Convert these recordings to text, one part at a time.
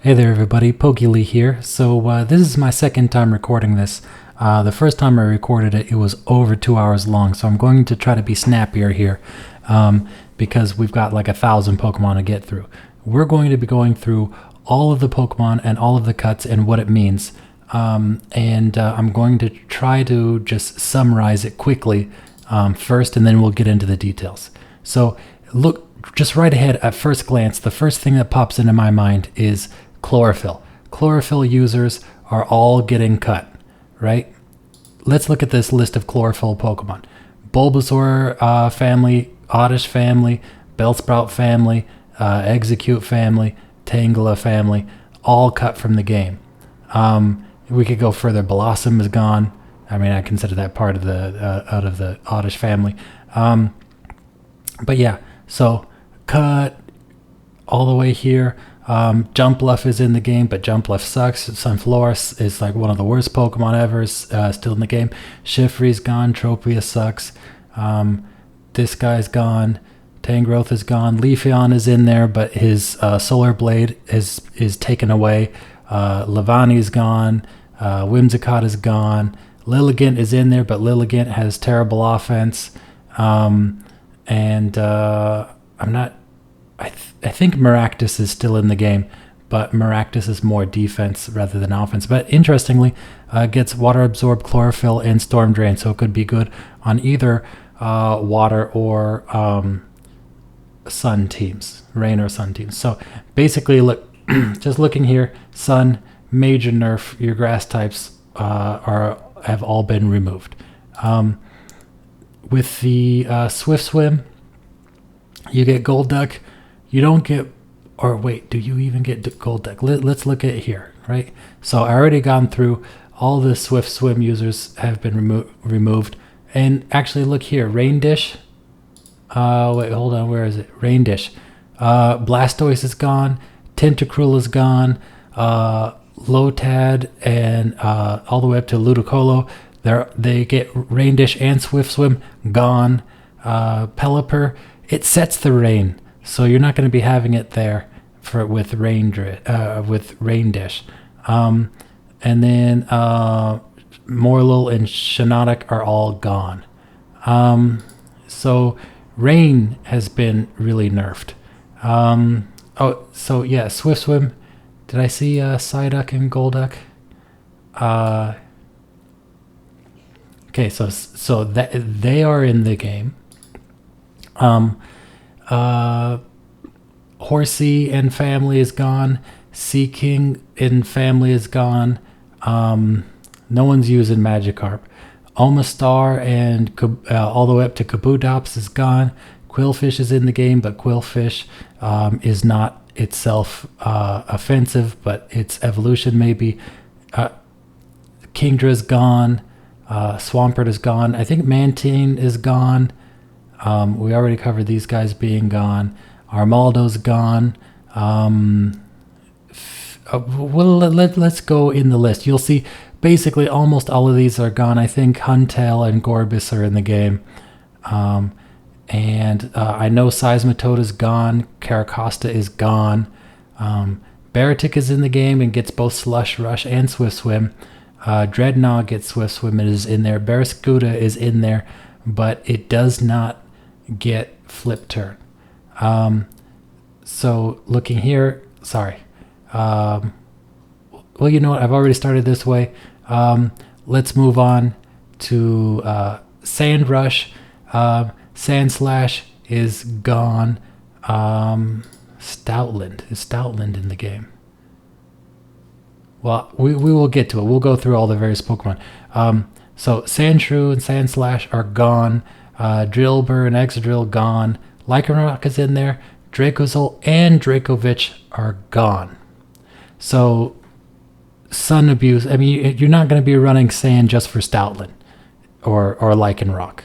Hey there everybody, PokeLee here. So this is my second time recording this. The first time I recorded it, it was over 2 hours long, so I'm going to try to be snappier here because we've got like 1,000 Pokemon to get through. We're going to be going through all of the Pokemon and all of the cuts and what it means. I'm going to try to just summarize it quickly first, and then we'll get into the details. So look just right ahead at first glance, the first thing that pops into my mind is chlorophyll. Chlorophyll users are all getting cut, right? Let's look at this list of chlorophyll Pokemon. Bulbasaur family, Oddish family, Bellsprout family, Execute family, Tangela family, all cut from the game. We could go further. Blossom is gone. I mean, I consider that part of the out of the Oddish family. But yeah, so cut all the way here. Jumpluff is in the game, but Jumpluff sucks. Sunflora is like one of the worst Pokemon ever, still in the game. Shiftry's gone. Tropia sucks. This guy's gone. Tangrowth is gone. Leafeon is in there, but his Solar Blade is taken away. Levani's gone. Whimsicott is gone. Lilligant is in there, but Lilligant has terrible offense. I'm not... I think Maractus is still in the game, but Maractus is more defense rather than offense. But interestingly, gets Water Absorb, Chlorophyll, and Storm Drain, so it could be good on either Water or Sun teams, Rain or Sun teams. So basically, look, just looking here, Sun, major nerf. Your grass types have all been removed. With the Swift Swim, you get Golduck. You don't get, or wait, do you even get Golduck? Let's look at here, right? So I already gone through all the Swift Swim users have been removed. And actually look here, Rain Dish. Wait, hold on, where is it? Rain Dish. Blastoise is gone. Tentacruel is gone. Lotad and all the way up to Ludicolo. They get Rain Dish and Swift Swim gone. Pelipper, it sets the rain. So you're not going to be having it there with Rain Dish, and then Morlul and Shiinotic are all gone. So Rain has been really nerfed. So yeah, Swift Swim. Did I see Psyduck and Golduck? Okay, so that they are in the game. Horsey and family is gone. Seaking and family is gone. No one's using Magikarp. Omastar and all the way up to Kabutops is gone. Quillfish is in the game, but Quillfish is not itself offensive, but its evolution maybe. Kingdra's gone. Swampert is gone. I think Mantine is gone. We already covered these guys being gone. Armaldo's gone. Let's go in the list. You'll see basically almost all of these are gone. I think Huntail and Gorbis are in the game. I know Seismitoad is gone. Caracosta is gone. Baratic is in the game and gets both Slush Rush and Swift Swim. Dreadnought gets Swift Swim and is in there. Barraskewda is in there, but it does not get Flip Turn. So looking here, sorry. Well, you know what? I've already started this way. Let's move on to Sand Rush. Sand Slash is gone. Stoutland. Is Stoutland in the game? Well, we will get to it. We'll go through all the various Pokemon. So Sandshrew and Sandslash are gone. Drillbur and Excadrill gone. Lycanroc is in there. Dracozolt and Dracovic are gone. So Sun Abuse, I mean, you're not going to be running Sand just for Stoutland or Lycanroc.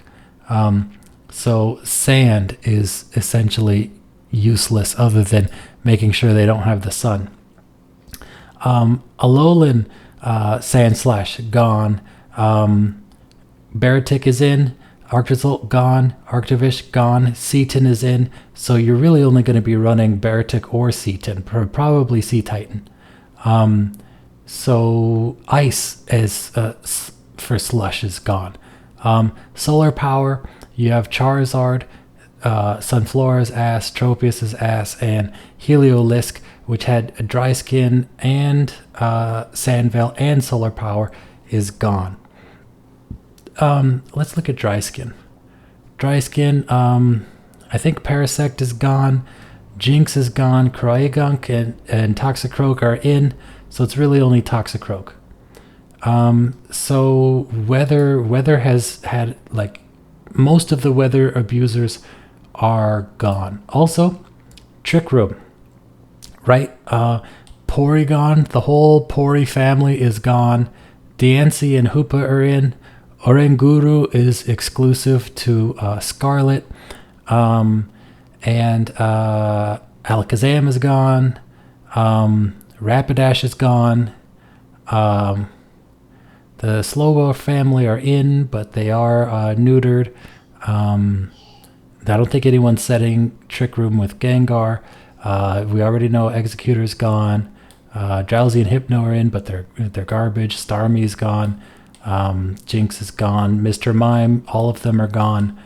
So Sand is essentially useless other than making sure they don't have the sun. Alolan Sandslash gone. Baratic is in. Arctozolt gone. Arctovish gone. Seaton is in. So you're really only going to be running Baratic or Seaton, probably Sea Titan. So ice as for slush is gone. Solar power, you have Charizard, Sunflora's ass, Tropius's ass, and Heliolisk, which had a dry skin and Sandveil and solar power, is gone. Let's look at dry skin. Dry skin, I think Parasect is gone, Jinx is gone, Kroagunk and Toxicroak are in, so it's really only Toxicroak. So weather has had, like, most of the weather abusers are gone. Also, Trick Room, right? Porygon, the whole Pory family is gone. Diancie and Hoopa are in. Oranguru is exclusive to Scarlet. And Alakazam is gone. Rapidash is gone. The Slowbro family are in, but they are neutered. I don't think anyone's setting Trick Room with Gengar. We already know Executor's gone. Drowsy and Hypno are in, but they're garbage. Starmie's gone. Jinx is gone. Mr. Mime, all of them are gone.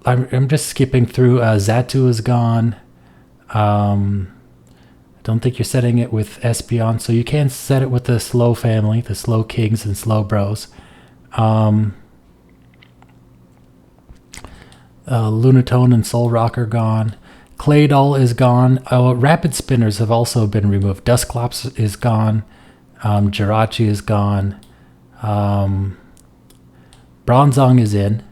I'm just skipping through. Xatu is gone. Don't think you're setting it with Espeon, so you can set it with the Slow family, the Slow Kings and Slow Bros. Lunatone and Solrock are gone. Claydol is gone. Rapid Spinners have also been removed. Dusclops is gone. Jirachi is gone. Bronzong is in.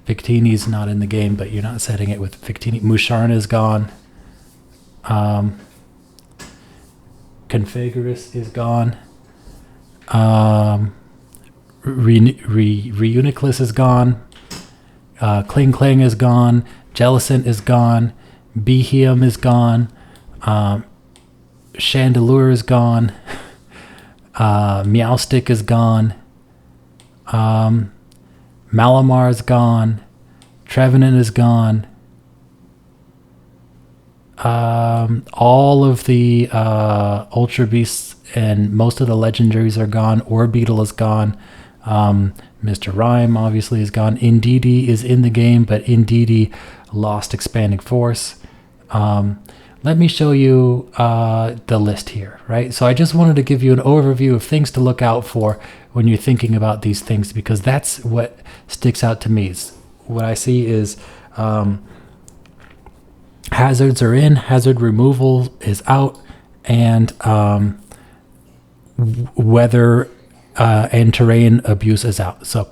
Victini's not in the game, but you're not setting it with Victini. Musharna is gone. Confagoras is gone. Reuniclus is gone. Kling Kling is gone. Jellicent is gone. Beheum is gone. Chandelure is gone. Meowstic is gone. Malamar is gone. Trevenant is gone. All of the Ultra Beasts and most of the legendaries are gone. Orbeetle is gone. Mr. Rhyme obviously is gone. Indeedee is in the game, but Indeedee lost Expanding Force. Let me show you the list here, right? So I just wanted to give you an overview of things to look out for when you're thinking about these things, because that's what sticks out to me. What I see is hazards are in, hazard removal is out, and weather and terrain abuse is out. So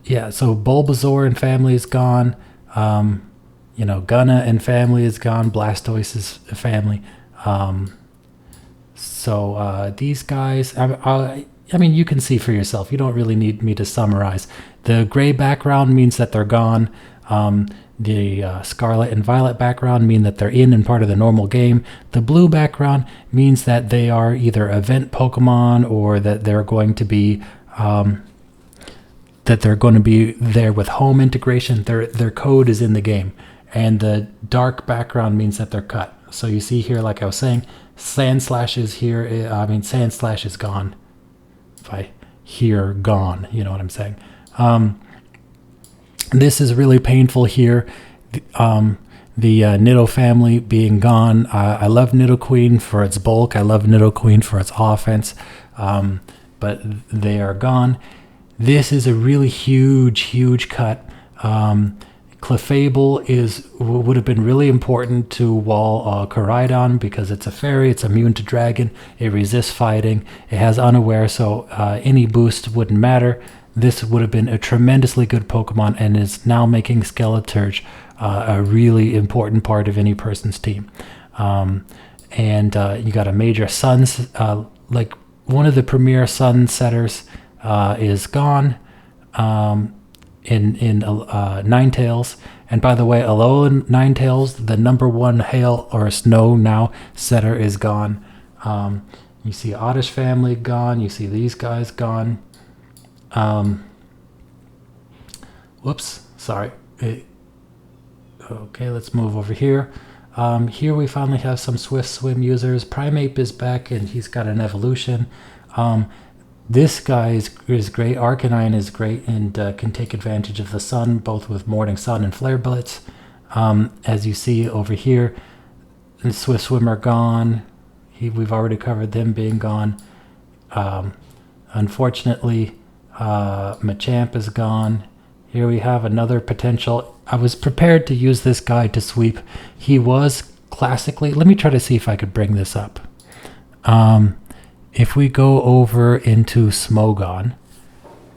yeah, so Bulbasaur and family is gone. Gunna and family is gone. Blastoise's family. So these guys, I mean, you can see for yourself. You don't really need me to summarize. The gray background means that they're gone. The scarlet and violet background mean that they're in and part of the normal game. The blue background means that they are either event Pokemon or that they're going to be there with home integration. Their code is in the game. And the dark background means that they're cut. So you see here, like I was saying, Sandslash is here. Sandslash is gone. If I hear gone, you know what I'm saying. This is really painful here. The Nido family being gone. I love Nidoqueen for its bulk. I love Nidoqueen for its offense. But they are gone. This is a really huge cut. Clefable would have been really important to wall Koraidon because it's a fairy, it's immune to dragon, it resists fighting, it has unaware, so any boost wouldn't matter. This would have been a tremendously good Pokemon and is now making Skeleturge a really important part of any person's team. And you got a major Sun, like one of the premier Sun setters is gone. In Ninetales, and by the way, Alolan Ninetales, the #1 hail or snow now setter is gone. You see Oddish family gone. You see these guys gone. Whoops, sorry. Okay, let's move over here. Here we finally have some Swift Swim users. Primeape is back and he's got an evolution. This guy is great. Arcanine is great and can take advantage of the sun, both with Morning Sun and Flare Blitz. As you see over here, the Swift Swimmer gone. We've already covered them being gone. Unfortunately, Machamp is gone. Here we have another potential. I was prepared to use this guy to sweep. He was classically... Let me try to see if I could bring this up. If we go over into Smogon,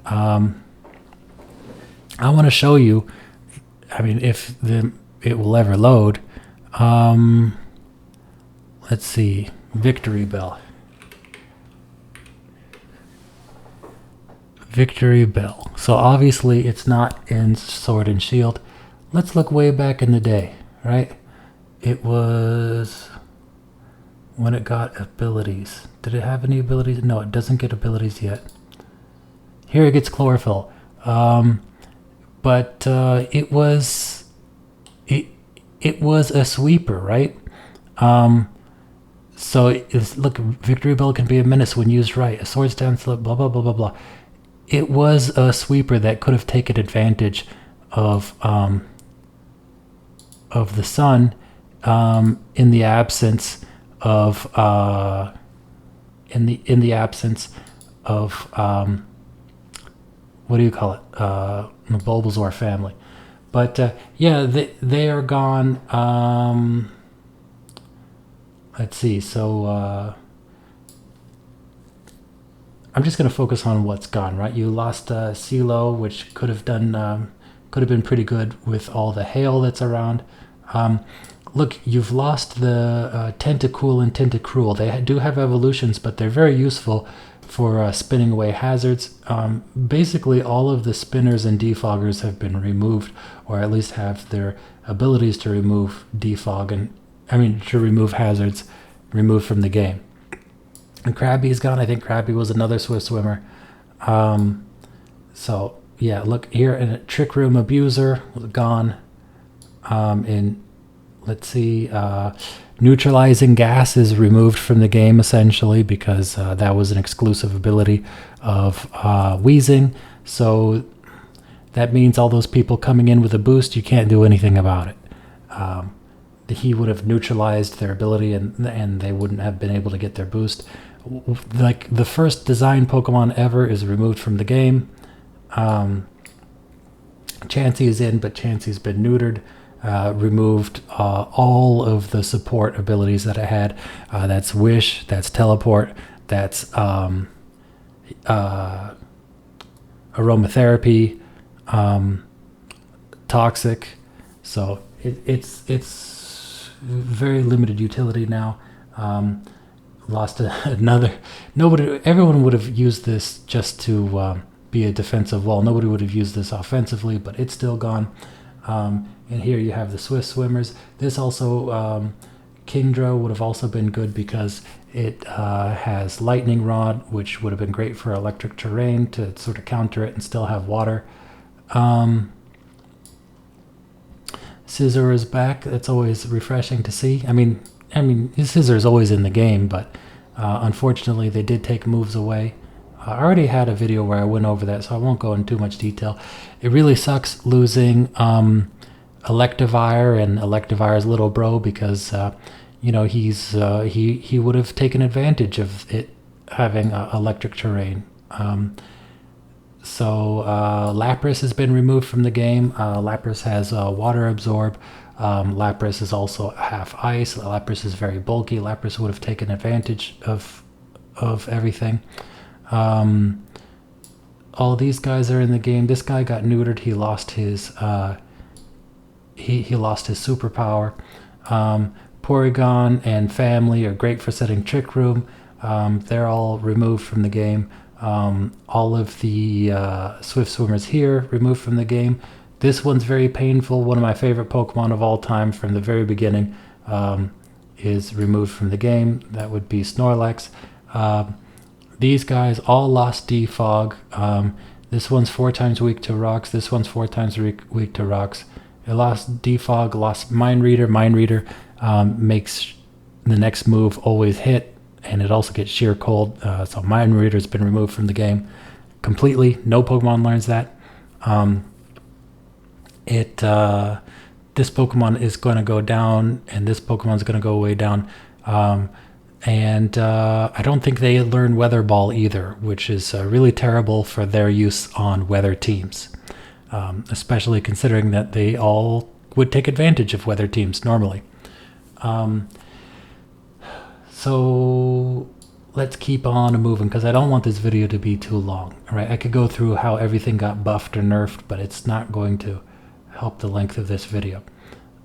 I want to show you, I mean, if it will ever load. Let's see, Victory Bell. Victory Bell. So obviously it's not in Sword and Shield. Let's look way back in the day, right? It was when it got abilities. Did it have any abilities? No, it doesn't get abilities yet. Here it gets Chlorophyll. But it was a sweeper, right? So look, Victory Bell can be a menace when used right. A Sword Stance, blah blah blah blah blah. It was a sweeper that could have taken advantage of the sun in the absence of in the absence of what do you call it? The Bulbasaur family. But yeah, they are gone. Let's see. So I'm just going to focus on what's gone, right? You lost CeeLo, which could have been pretty good with all the hail that's around. Look, you've lost the Tentacool and Tentacruel. They do have evolutions, but they're very useful for spinning away hazards. Basically, all of the spinners and defoggers have been removed, or at least have their abilities to remove defog to remove hazards removed from the game. And Krabby's gone. I think Krabby was another Swift Swimmer. So yeah, look here, and a Trick Room Abuser was gone. And let's see, Neutralizing Gas is removed from the game essentially because that was an exclusive ability of Weezing. So that means all those people coming in with a boost, you can't do anything about it. He would have neutralized their ability and they wouldn't have been able to get their boost. Like the first design Pokemon ever is removed from the game. Chansey is in, but Chansey's been neutered. Removed all of the support abilities that it had. That's Wish, that's Teleport, that's Aromatherapy, Toxic. So it's very limited utility now. Lost another. Everyone would have used this just to be a defensive wall. Nobody would have used this offensively, but it's still gone. And here you have the Swift Swimmers. This also, Kingdra would have also been good because it has Lightning Rod, which would have been great for electric terrain to sort of counter it and still have water. Scizor is back. That's always refreshing to see. I mean, Scizor is always in the game, but unfortunately they did take moves away. I already had a video where I went over that, so I won't go into too much detail. It really sucks losing Electivire and Electivire's little bro because he would have taken advantage of it having electric terrain. So Lapras has been removed from the game. Lapras has Water Absorb. Lapras is also half ice. Lapras is very bulky. Lapras would have taken advantage of everything. All these guys are in the game. This guy got neutered. He lost his he lost his superpower. Porygon and family are great for setting Trick Room. They're all removed from the game. All of the Swift Swimmers here removed from the game. This one's very painful. One of my favorite Pokemon of all time from the very beginning is removed from the game. That would be Snorlax. These guys all lost defog. This one's 4 times weak to rocks. This one's 4 times weak to rocks. It lost defog, lost mind reader. Mind reader makes the next move always hit, and it also gets sheer cold. So mind reader's been removed from the game completely. No Pokemon learns that. This Pokemon is going to go down, and this Pokemon is going to go way down. And I don't think they learn Weather Ball either, which is really terrible for their use on weather teams, especially considering that they all would take advantage of weather teams normally. So let's keep on moving, because I don't want this video to be too long. All right, I could go through how everything got buffed or nerfed, but it's not going to help the length of this video.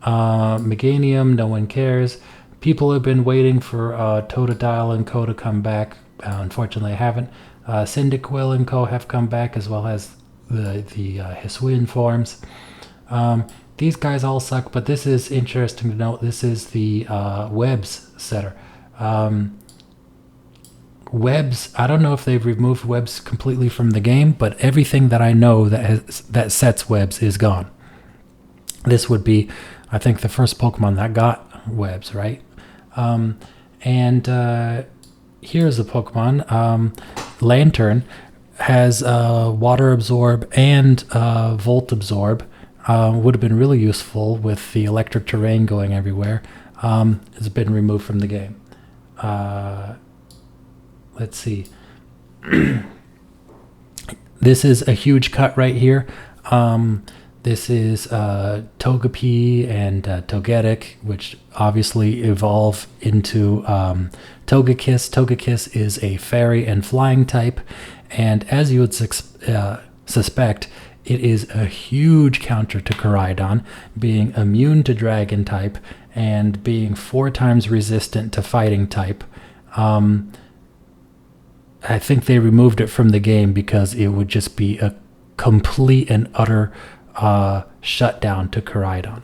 Meganium, no one cares. People have been waiting for Totodile and Co to come back. Unfortunately, I haven't. Cyndaquil and Co have come back, as well as the Hisuian forms. These guys all suck, but this is interesting to note. This is the Webs setter. Webs, I don't know if they've removed Webs completely from the game, but everything that I know that sets Webs is gone. This would be, I think, the first Pokemon that got Webs, right? Here's a Pokemon. Lantern has Water Absorb and Volt Absorb. Would have been really useful with the electric terrain going everywhere. It's been removed from the game. Let's see. This is a huge cut right here. This is Togepi and Togetic, which obviously evolve into Togekiss. Togekiss is a fairy and flying type, and as you would suspect, it is a huge counter to Koraidon, being immune to Dragon type and being 4 times resistant to Fighting type. I think they removed it from the game because it would just be a complete and utter shutdown to Koraidon.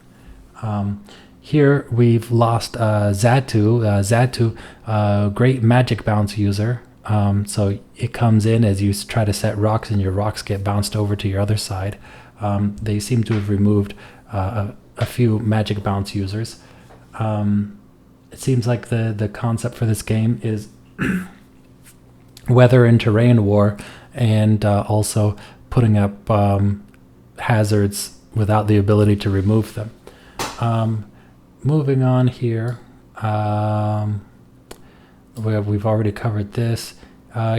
Here we've lost Xatu. Xatu, great magic bounce user. So it comes in as you try to set rocks, and your rocks get bounced over to your other side. They seem to have removed a few magic bounce users. It seems like the concept for this game is weather and terrain war, and also putting up hazards without the ability to remove them. Moving on here, we've already covered this.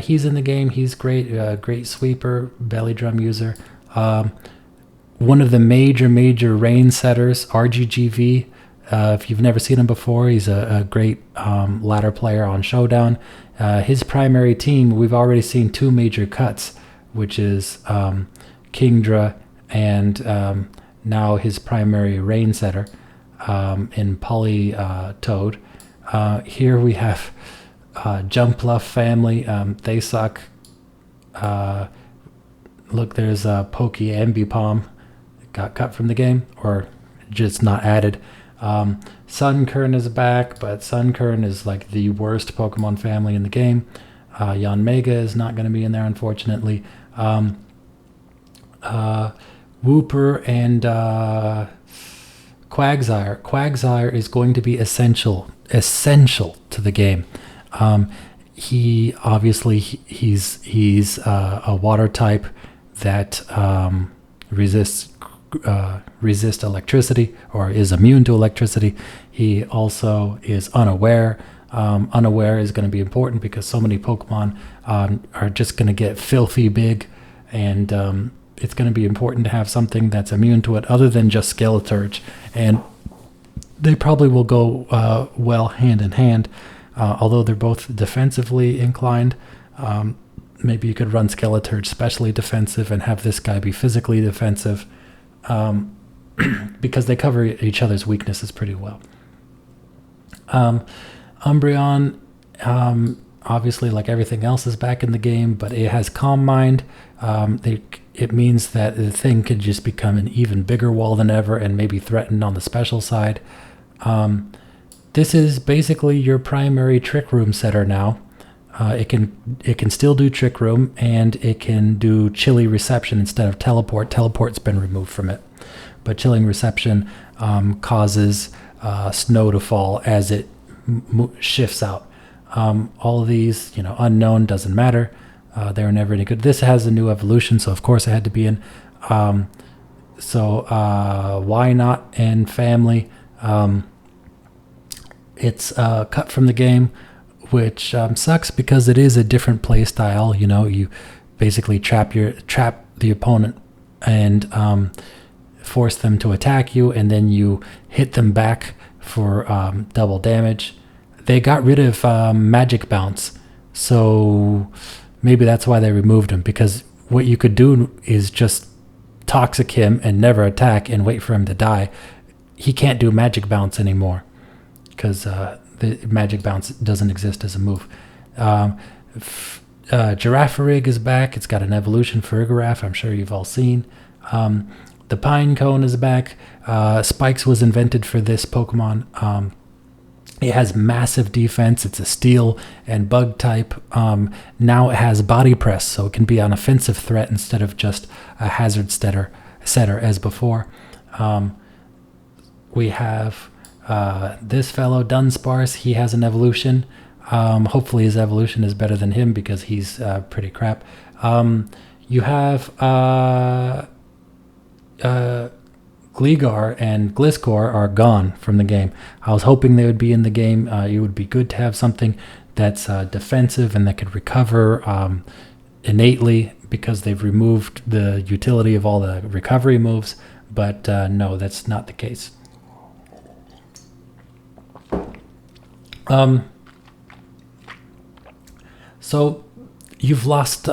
He's in the game. He's great. Great sweeper, belly drum user. One of the major rain setters, RGGV. If you've never seen him before, he's a great ladder player on Showdown. His primary team, we've already seen 2 major cuts, which is Kingdra and now his primary rain setter in Toad. Here we have Jumpluff family. They suck. Look, there's Pokey Ambipom. Got cut from the game, or just not added. Sunkern is back, but Sunkern is like the worst Pokemon family in the game. Yanmega is not going to be in there, unfortunately. Wooper and Quagsire. Quagsire is going to be essential to the game. He obviously he's a water type that resists electricity, or is immune to electricity. He also is unaware. Unaware is going to be important because so many Pokemon are just going to get filthy big, and it's going to be important to have something that's immune to it other than just Skeleturge, and they probably will go well hand in hand, although they're both defensively inclined. Maybe you could run Skeleturge specially defensive and have this guy be physically defensive, because they cover each other's weaknesses pretty well. Umbreon, obviously, like everything else, is back in the game, but it has Calm Mind. It means that the thing could just become an even bigger wall than ever and maybe threatened on the special side. This is basically your primary Trick Room setter now. It can still do Trick Room, and it can do Chilly Reception instead of Teleport. Teleport's been removed from it, but Chilling Reception causes snow to fall as it shifts out. All of these, unknown, doesn't matter. They were never any good. This has a new evolution, so of course it had to be in. Why not and family? It's cut from the game, which sucks because it is a different play style. You basically trap the opponent and force them to attack you, and then you hit them back for double damage. They got rid of magic bounce, so maybe that's why they removed him, because what you could do is just toxic him and never attack and wait for him to die. He can't do magic bounce anymore because the magic bounce doesn't exist as a move. Girafarig is back. It's got an evolution for Farigiraf. I'm sure you've all seen. The Pine Cone is back. Spikes was invented for this Pokemon. It has massive defense. It's a steel and bug type. Now it has body press, so it can be an offensive threat instead of just a hazard setter as before. We have this fellow, Dunsparce. He has an evolution. Hopefully his evolution is better than him because he's pretty crap. You have Gligar and Gliscor are gone from the game. I was hoping they would be in the game. It would be good to have something that's defensive and that could recover innately, because they've removed the utility of all the recovery moves. But no, that's not the case. So you've lost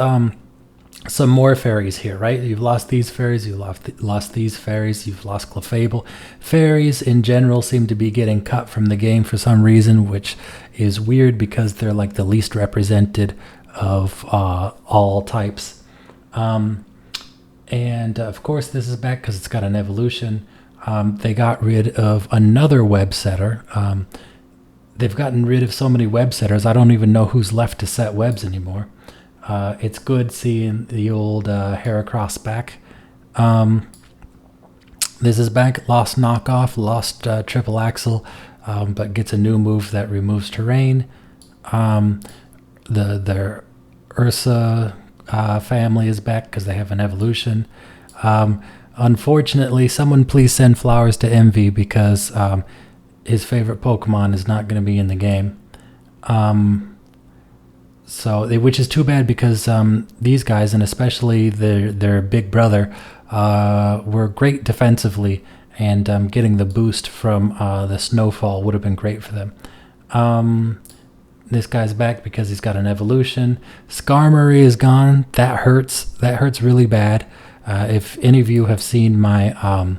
some more fairies here, right? You've lost these fairies, you've lost these fairies, you've lost Clefable. Fairies in general seem to be getting cut from the game for some reason, which is weird because they're like the least represented of all types. And of course this is back because it's got an evolution. They got rid of another web setter. They've gotten rid of so many web setters, I don't even know who's left to set webs anymore. It's good seeing the old Heracross back. This is back. Lost Knockoff, lost Triple Axle, but gets a new move that removes terrain. Their Ursa family is back because they have an evolution. Unfortunately, someone please send flowers to Envy because his favorite Pokemon is not going to be in the game. Which is too bad because these guys, and especially their big brother, were great defensively, and getting the boost from the snowfall would have been great for them. This guy's back because he's got an evolution. Skarmory is gone. That hurts. That hurts really bad. If any of you have seen my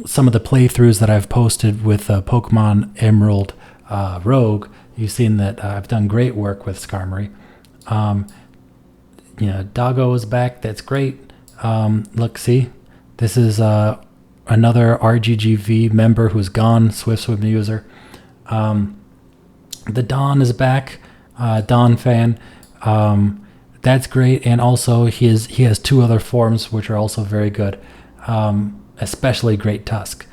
some of the playthroughs that I've posted with Pokemon Emerald Rogue, you've seen that I've done great work with Skarmory. Doggo is back. That's great. Look, see, this is another RGGV member who's gone, Swift Swim user. The Dawn is back. Dawn fan. That's great, and also he has two other forms which are also very good. Especially Great Tusk.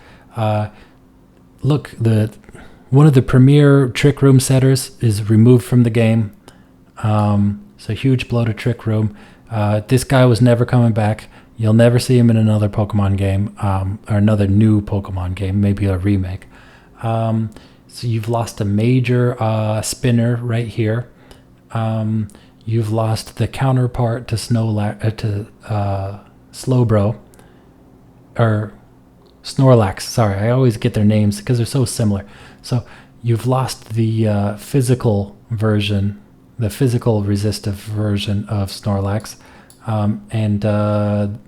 Look, one of the premier Trick Room setters is removed from the game. So huge blow to Trick Room. This guy was never coming back. You'll never see him in another Pokemon game, or another new Pokemon game, maybe a remake. So you've lost a major spinner right here. You've lost the counterpart to Slowbro. Or Snorlax, sorry, I always get their names because they're so similar. So you've lost the physical version, the physical resistive version of Snorlax, and the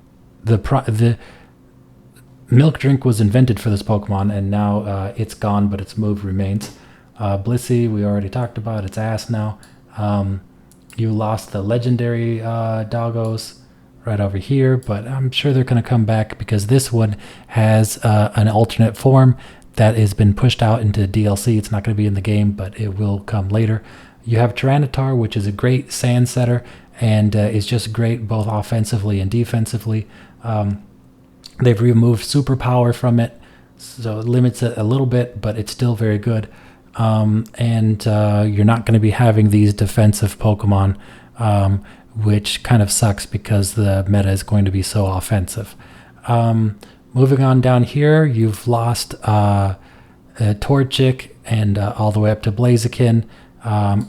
milk drink was invented for this Pokemon, and now it's gone, but its move remains. Blissey, we already talked about, its ass now. You lost the legendary doggos right over here, but I'm sure they're going to come back because this one has an alternate form that has been pushed out into DLC. It's not going to be in the game, but it will come later. You have Tyranitar, which is a great sand setter and is just great both offensively and defensively. They've removed superpower from it, so it limits it a little bit, but it's still very good. And you're not going to be having these defensive Pokemon, which kind of sucks because the meta is going to be so offensive. Moving on down here, you've lost Torchic and all the way up to Blaziken,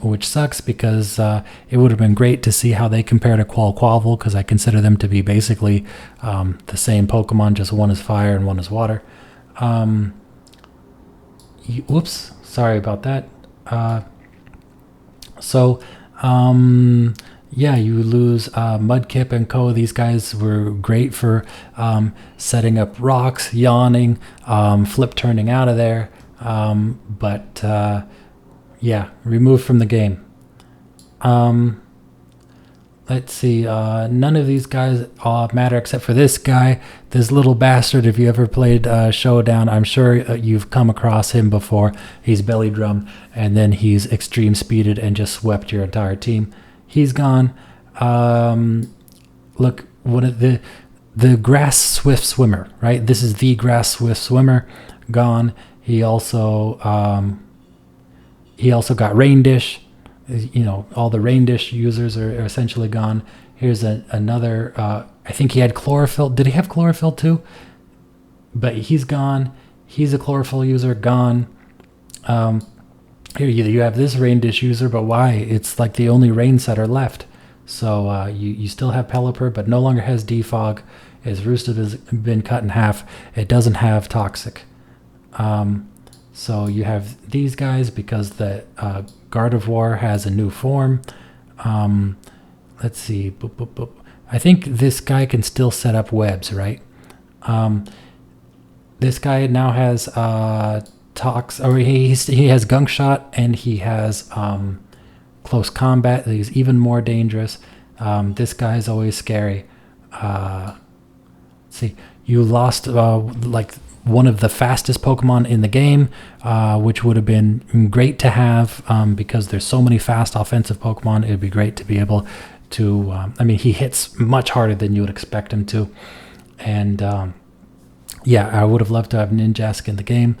which sucks because it would have been great to see how they compare to Quaquaval, because I consider them to be basically the same Pokemon, just one is fire and one is water. Whoops, sorry about that. Yeah, you lose Mudkip and Co. These guys were great for setting up rocks, yawning, flip turning out of there. But yeah, removed from the game. Let's see, none of these guys matter except for this guy, this little bastard. If you ever played Showdown, I'm sure you've come across him before. He's belly drummed, and then he's extreme speeded and just swept your entire team. He's gone. Look, what the grass swift swimmer, right? This is the grass swift swimmer, gone. He also got Rain Dish. You know, all the Rain Dish users are essentially gone. Here's another, I think he had Chlorophyll. Did he have Chlorophyll too? But he's gone. He's a Chlorophyll user, gone. Here you have this Rain Dish user, but why? It's like the only rain setter left. So you still have Pelipper, but no longer has Defog. His Roosted has been cut in half. It doesn't have Toxic. So you have these guys because the Gardevoir has a new form. Let's see. Boop, boop, boop. I think this guy can still set up webs, right? This guy now has he has Gunk Shot, and he has Close Combat. He's even more dangerous. This guy is always scary. Let's see, you lost like one of the fastest Pokemon in the game, which would have been great to have because there's so many fast offensive Pokemon. It would be great to be able to, I mean, he hits much harder than you would expect him to. And yeah, I would have loved to have Ninjask in the game.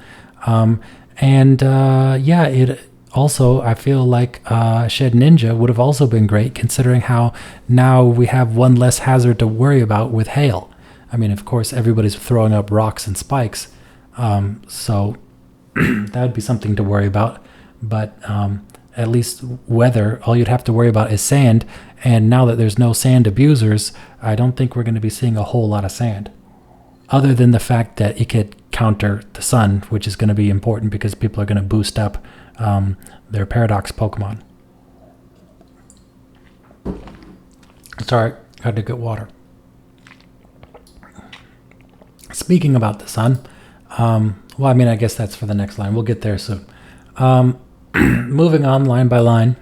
Yeah, it also, I feel like Shed Ninja would have also been great, considering how now we have one less hazard to worry about with hail. I mean, of course, everybody's throwing up rocks and spikes, so that would be something to worry about. But at least weather, all you'd have to worry about is sand. And now that there's no sand abusers, I don't think we're going to be seeing a whole lot of sand. Other than the fact that it could counter the sun, which is going to be important because people are going to boost up their Paradox Pokemon. Sorry, had to get water. Speaking about the sun, well, I mean, I guess that's for the next line. We'll get there soon. Moving on line by line.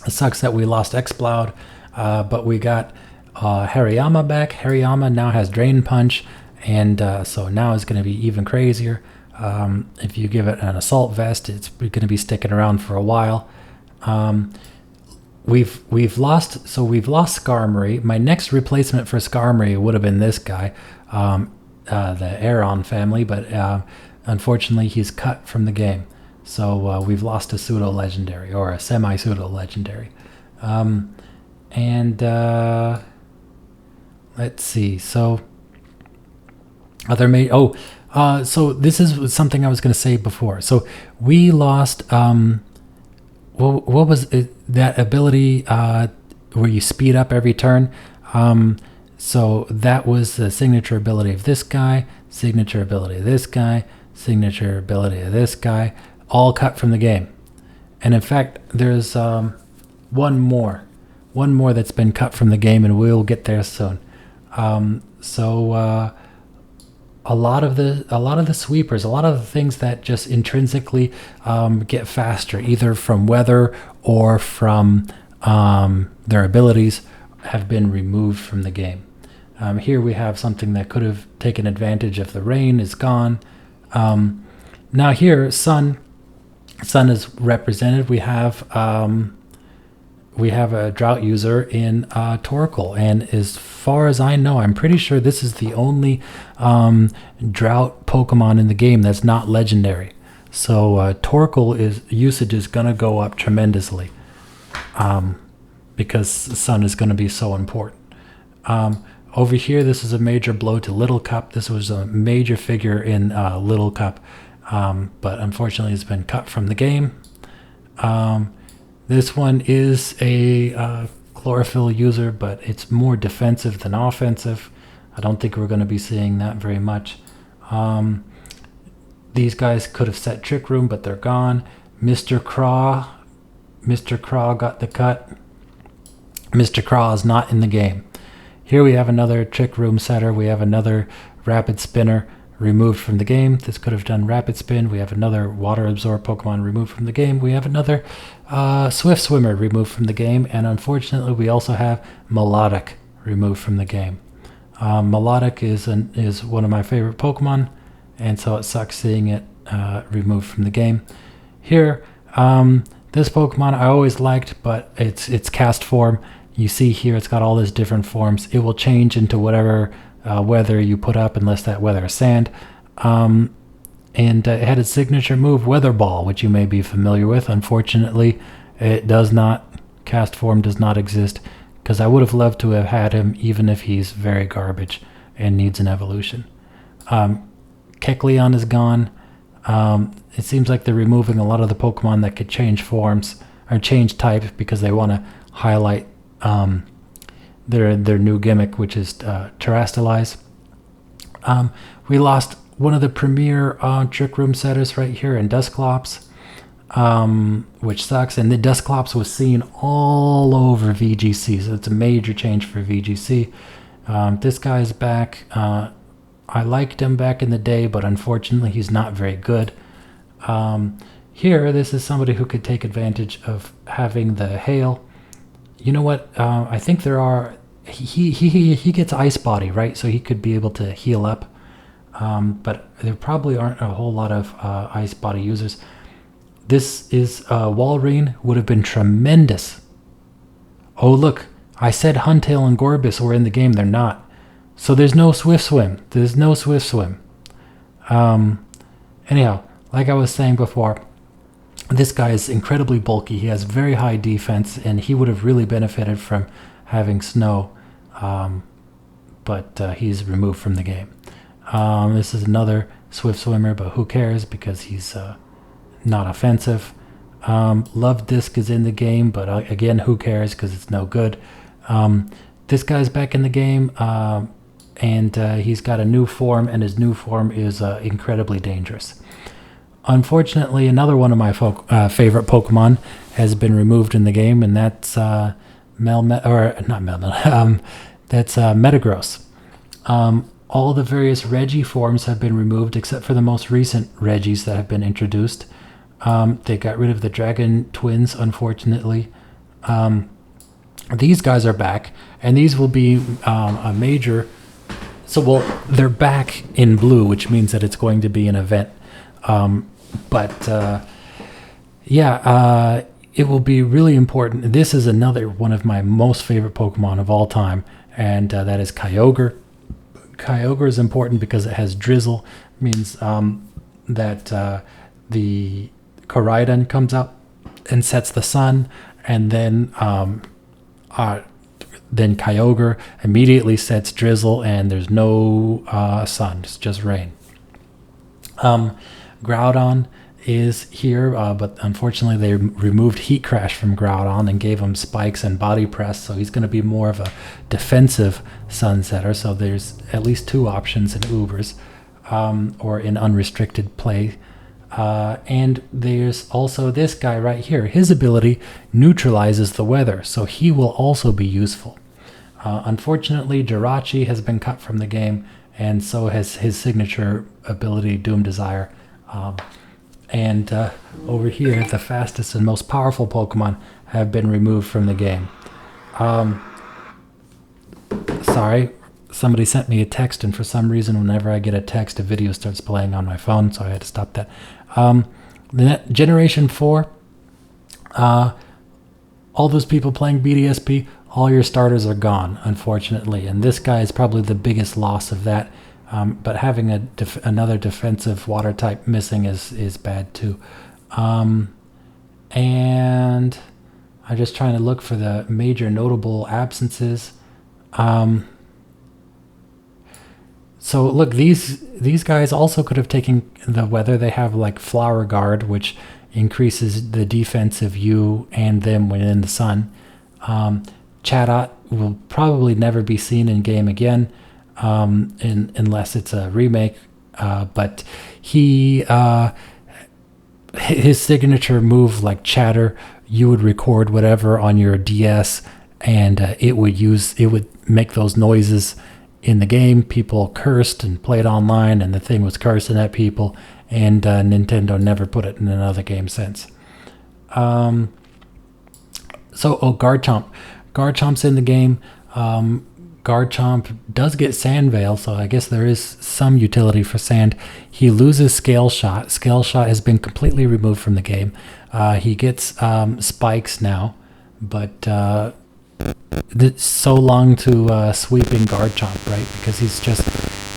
It sucks that we lost Exploud, but we got Hariyama back. Hariyama now has Drain Punch, and so now it's going to be even crazier. If you give it an Assault Vest, it's going to be sticking around for a while. We've lost Skarmory. My next replacement for Skarmory would have been this guy, the Aeron family, but unfortunately he's cut from the game. So we've lost a pseudo-legendary, or a semi-pseudo-legendary. Let's see. So so this is something I was going to say before. So we lost, what was it, that ability where you speed up every turn? So that was the signature ability of this guy, signature ability of this guy, signature ability of this guy, all cut from the game. And in fact, there's one more that's been cut from the game, and we'll get there soon. A lot of the sweepers, a lot of the things that just intrinsically get faster, either from weather or from their abilities, have been removed from the game. Here we have something that could have taken advantage of the rain is gone. Now here, Sun, Sun is represented. We have a drought user in Torkoal, and as far as I know, I'm pretty sure this is the only drought Pokemon in the game that's not legendary. So Torkoal usage is gonna go up tremendously, because Sun is gonna be so important. Over here, this is a major blow to Little Cup. This was a major figure in Little Cup, but unfortunately it's been cut from the game. This one is a chlorophyll user, but it's more defensive than offensive. I don't think we're going to be seeing that very much. These guys could have set Trick Room, but they're gone. Mr. Craw got the cut. Mr. Craw is not in the game. Here we have another Trick Room setter. We have another Rapid Spinner removed from the game. This could have done Rapid Spin. We have another Water Absorb Pokemon removed from the game. We have another Swift Swimmer removed from the game. And unfortunately, we also have Melodic removed from the game. Melodic is one of my favorite Pokemon, and so it sucks seeing it removed from the game. Here, this Pokemon I always liked, but its cast form. You see here it's got all these different forms. It will change into whatever weather you put up, unless that weather is sand. And it had its signature move, Weather Ball, which you may be familiar with. Unfortunately, it does not, cast form does not exist, because I would have loved to have had him, even if he's very garbage and needs an evolution. Kecleon is gone. It seems like they're removing a lot of the Pokemon that could change forms or change type, because they want to highlight their new gimmick, which is Terrastalize. We lost one of the premier Trick Room setters right here in Dusclops, which sucks. And the Dusclops was seen all over VGC, so it's a major change for VGC. This guy's back. I liked him back in the day, but unfortunately he's not very good. Here, this is somebody who could take advantage of having the hail. You know what? I think there are. He gets Ice Body, right? So he could be able to heal up. But there probably aren't a whole lot of Ice Body users. This is Walrein, would have been tremendous. Oh look, I said Huntail and Gorbis were in the game. They're not. So there's no Swift Swim. There's no Swift Swim. Anyhow, like I was saying before, this guy is incredibly bulky. He has very high defense, and he would have really benefited from having Snow, but he's removed from the game. This is another Swift Swimmer, but who cares, because he's not offensive. Love Disc is in the game, but again, who cares, because it's no good. This guy's back in the game, and he's got a new form, and his new form is incredibly dangerous. Unfortunately, another one of my favorite Pokemon has been removed in the game, and that's Metagross. All the various Reggie forms have been removed, except for the most recent Reggies that have been introduced. They got rid of the Dragon Twins, unfortunately. These guys are back, and these will be a major. So, well, they're back in blue, which means that it's going to be an event. It will be really important. This is another one of my most favorite Pokemon of all time, and that is Kyogre. Kyogre is important because it has Drizzle. It means that the Koraidon comes up and sets the sun, and then Kyogre immediately sets Drizzle, and there's no sun. It's just rain. Groudon is here, but unfortunately they removed Heat Crash from Groudon and gave him Spikes and Body Press, so he's going to be more of a defensive Sun Setter. So there's at least two options in Ubers, or in unrestricted play. And there's also this guy right here. His ability neutralizes the weather, so he will also be useful. Unfortunately, Jirachi has been cut from the game, and so has his signature ability, Doom Desire. And over here, the fastest and most powerful Pokemon have been removed from the game. Sorry, somebody sent me a text, and for some reason, whenever I get a text, a video starts playing on my phone, so I had to stop that. Generation 4, all those people playing BDSP, all your starters are gone, unfortunately. And this guy is probably the biggest loss of that. But having another defensive water type missing is bad too. And I'm just trying to look for the major notable absences. So look, these guys also could have taken the weather. They have like Flower Guard, which increases the defense of you and them when in the sun. Chatot will probably never be seen in game again, unless it's a remake. But his signature move, like Chatter, you would record whatever on your DS, and it would make those noises in the game. People cursed and played online, and the thing was cursing at people, and Nintendo never put it in another game since. Garchomp. Garchomp's in the game. Garchomp does get Sand Veil, so I guess there is some utility for sand. He loses Scale Shot. Scale Shot has been completely removed from the game. He gets Spikes now, but so long to Sweeping Garchomp, right? Because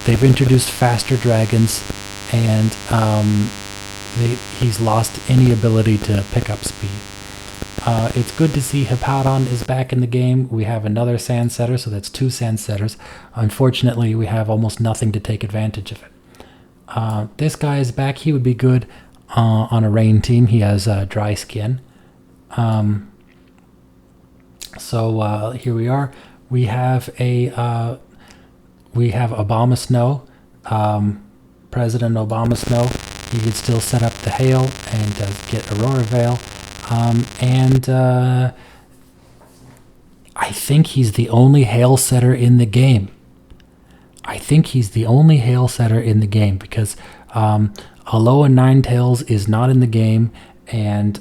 they've introduced faster dragons, and he's lost any ability to pick up speed. It's good to see Hippowdon is back in the game. We have another Sand Setter, so that's 2 Sand Setters. Unfortunately, we have almost nothing to take advantage of it. This guy is back. He would be good on a rain team. He has dry skin. So here we are. We have Obama Snow, President Obama Snow. He could still set up the hail and get Aurora Veil. I think he's the only hail setter in the game. Because Alola Ninetales is not in the game, and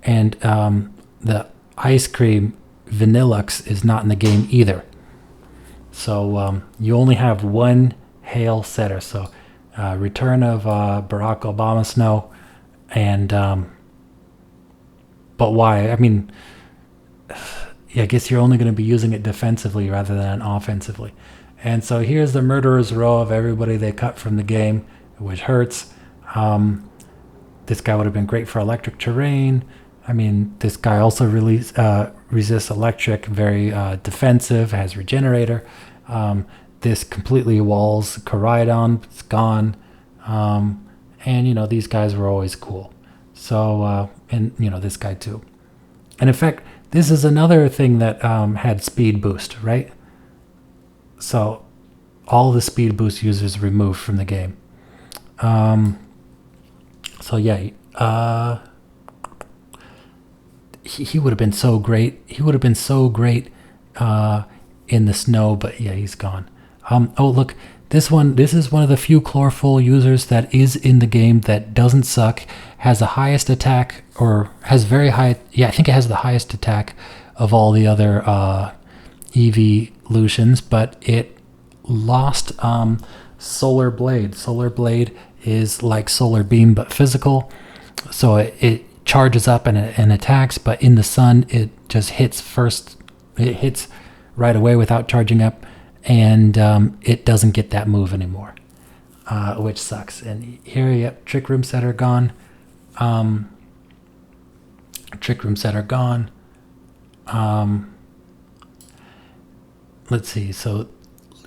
the Ice Cream Vanillux is not in the game either. So you only have one hail setter. So return of Barack Obama Snow. And but why? I mean, I guess you're only going to be using it defensively rather than offensively. And so here's the murderer's row of everybody they cut from the game, which hurts. This guy would have been great for electric terrain. I mean, this guy also resists electric, very defensive, has regenerator. This completely walls Koraidon, it's gone. And, these guys were always cool. So, and, this guy too. And in fact, this is another thing that had speed boost, right? So, all the speed boost users removed from the game. He would have been so great. In the snow, but yeah, he's gone. Oh, look. This is one of the few Chlorophyll users that is in the game that doesn't suck, has the highest attack, or has very high, I think it has the highest attack of all the other evolutions, but it lost Solar Blade. Solar Blade is like Solar Beam, but physical, so it charges up and attacks, but in the sun, it just hits first, it hits right away without charging up, and it doesn't get that move anymore, which sucks. And here, yep, Trick Room Setter gone. Let's see. So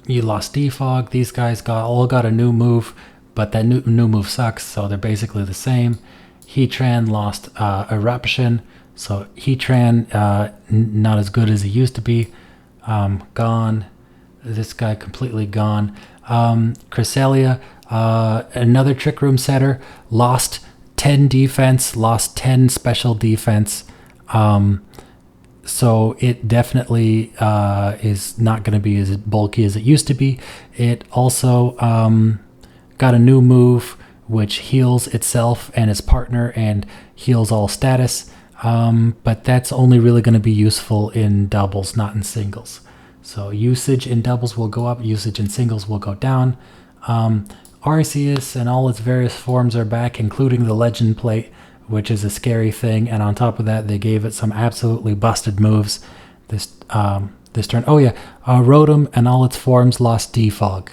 you lost Defog. These guys all got a new move, but that new move sucks. So they're basically the same. Heatran lost Eruption. So Heatran not as good as he used to be. Gone. This guy completely gone. Cresselia, another Trick Room Setter, lost 10 defense, lost 10 special defense. So it definitely is not going to be as bulky as it used to be. It also got a new move which heals itself and its partner and heals all status. But that's only really going to be useful in doubles, not in singles. So usage in doubles will go up, usage in singles will go down. Arceus and all its various forms are back, including the Legend Plate, which is a scary thing. And on top of that, they gave it some absolutely busted moves this turn. Oh yeah, Rotom and all its forms lost Defog.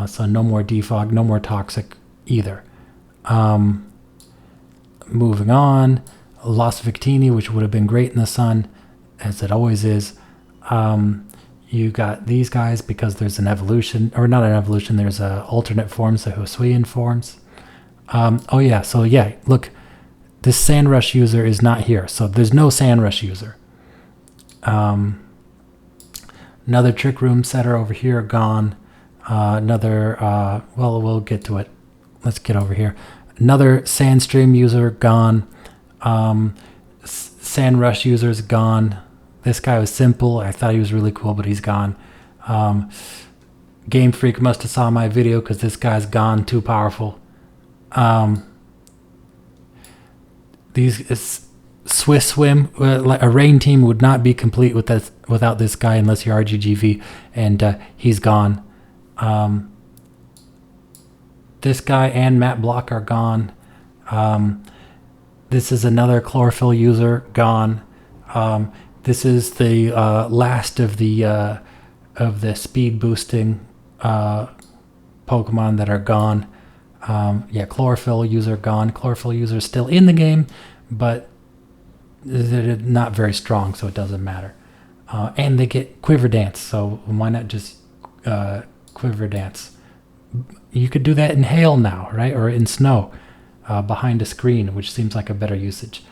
So no more Defog, no more Toxic either. Moving on, lost Victini, which would have been great in the sun, as it always is. You got these guys because there's an evolution, or not an evolution, there's alternate forms, the Hisuian forms. Oh yeah, so yeah, look, this Sand Rush user is not here, so there's no Sand Rush user. Another Trick Room setter over here, gone. Well, we'll get to it. Let's get over here. Another Sandstream user, gone. Sand Rush user's gone. This guy was simple. I thought he was really cool, but he's gone. Game Freak must have saw my video because this guy's gone, too powerful. These Swiss Swim, a rain team would not be complete without this guy unless you're RGGV, and he's gone. This guy and Matt Block are gone. This is another Chlorophyll user, gone. This is the last of the speed boosting Pokemon that are gone. Yeah, Chlorophyll user gone. Chlorophyll user still in the game, but they're not very strong, so it doesn't matter. And they get Quiver Dance, so why not just Quiver Dance? You could do that in hail now, right? Or in snow behind a screen, which seems like a better usage.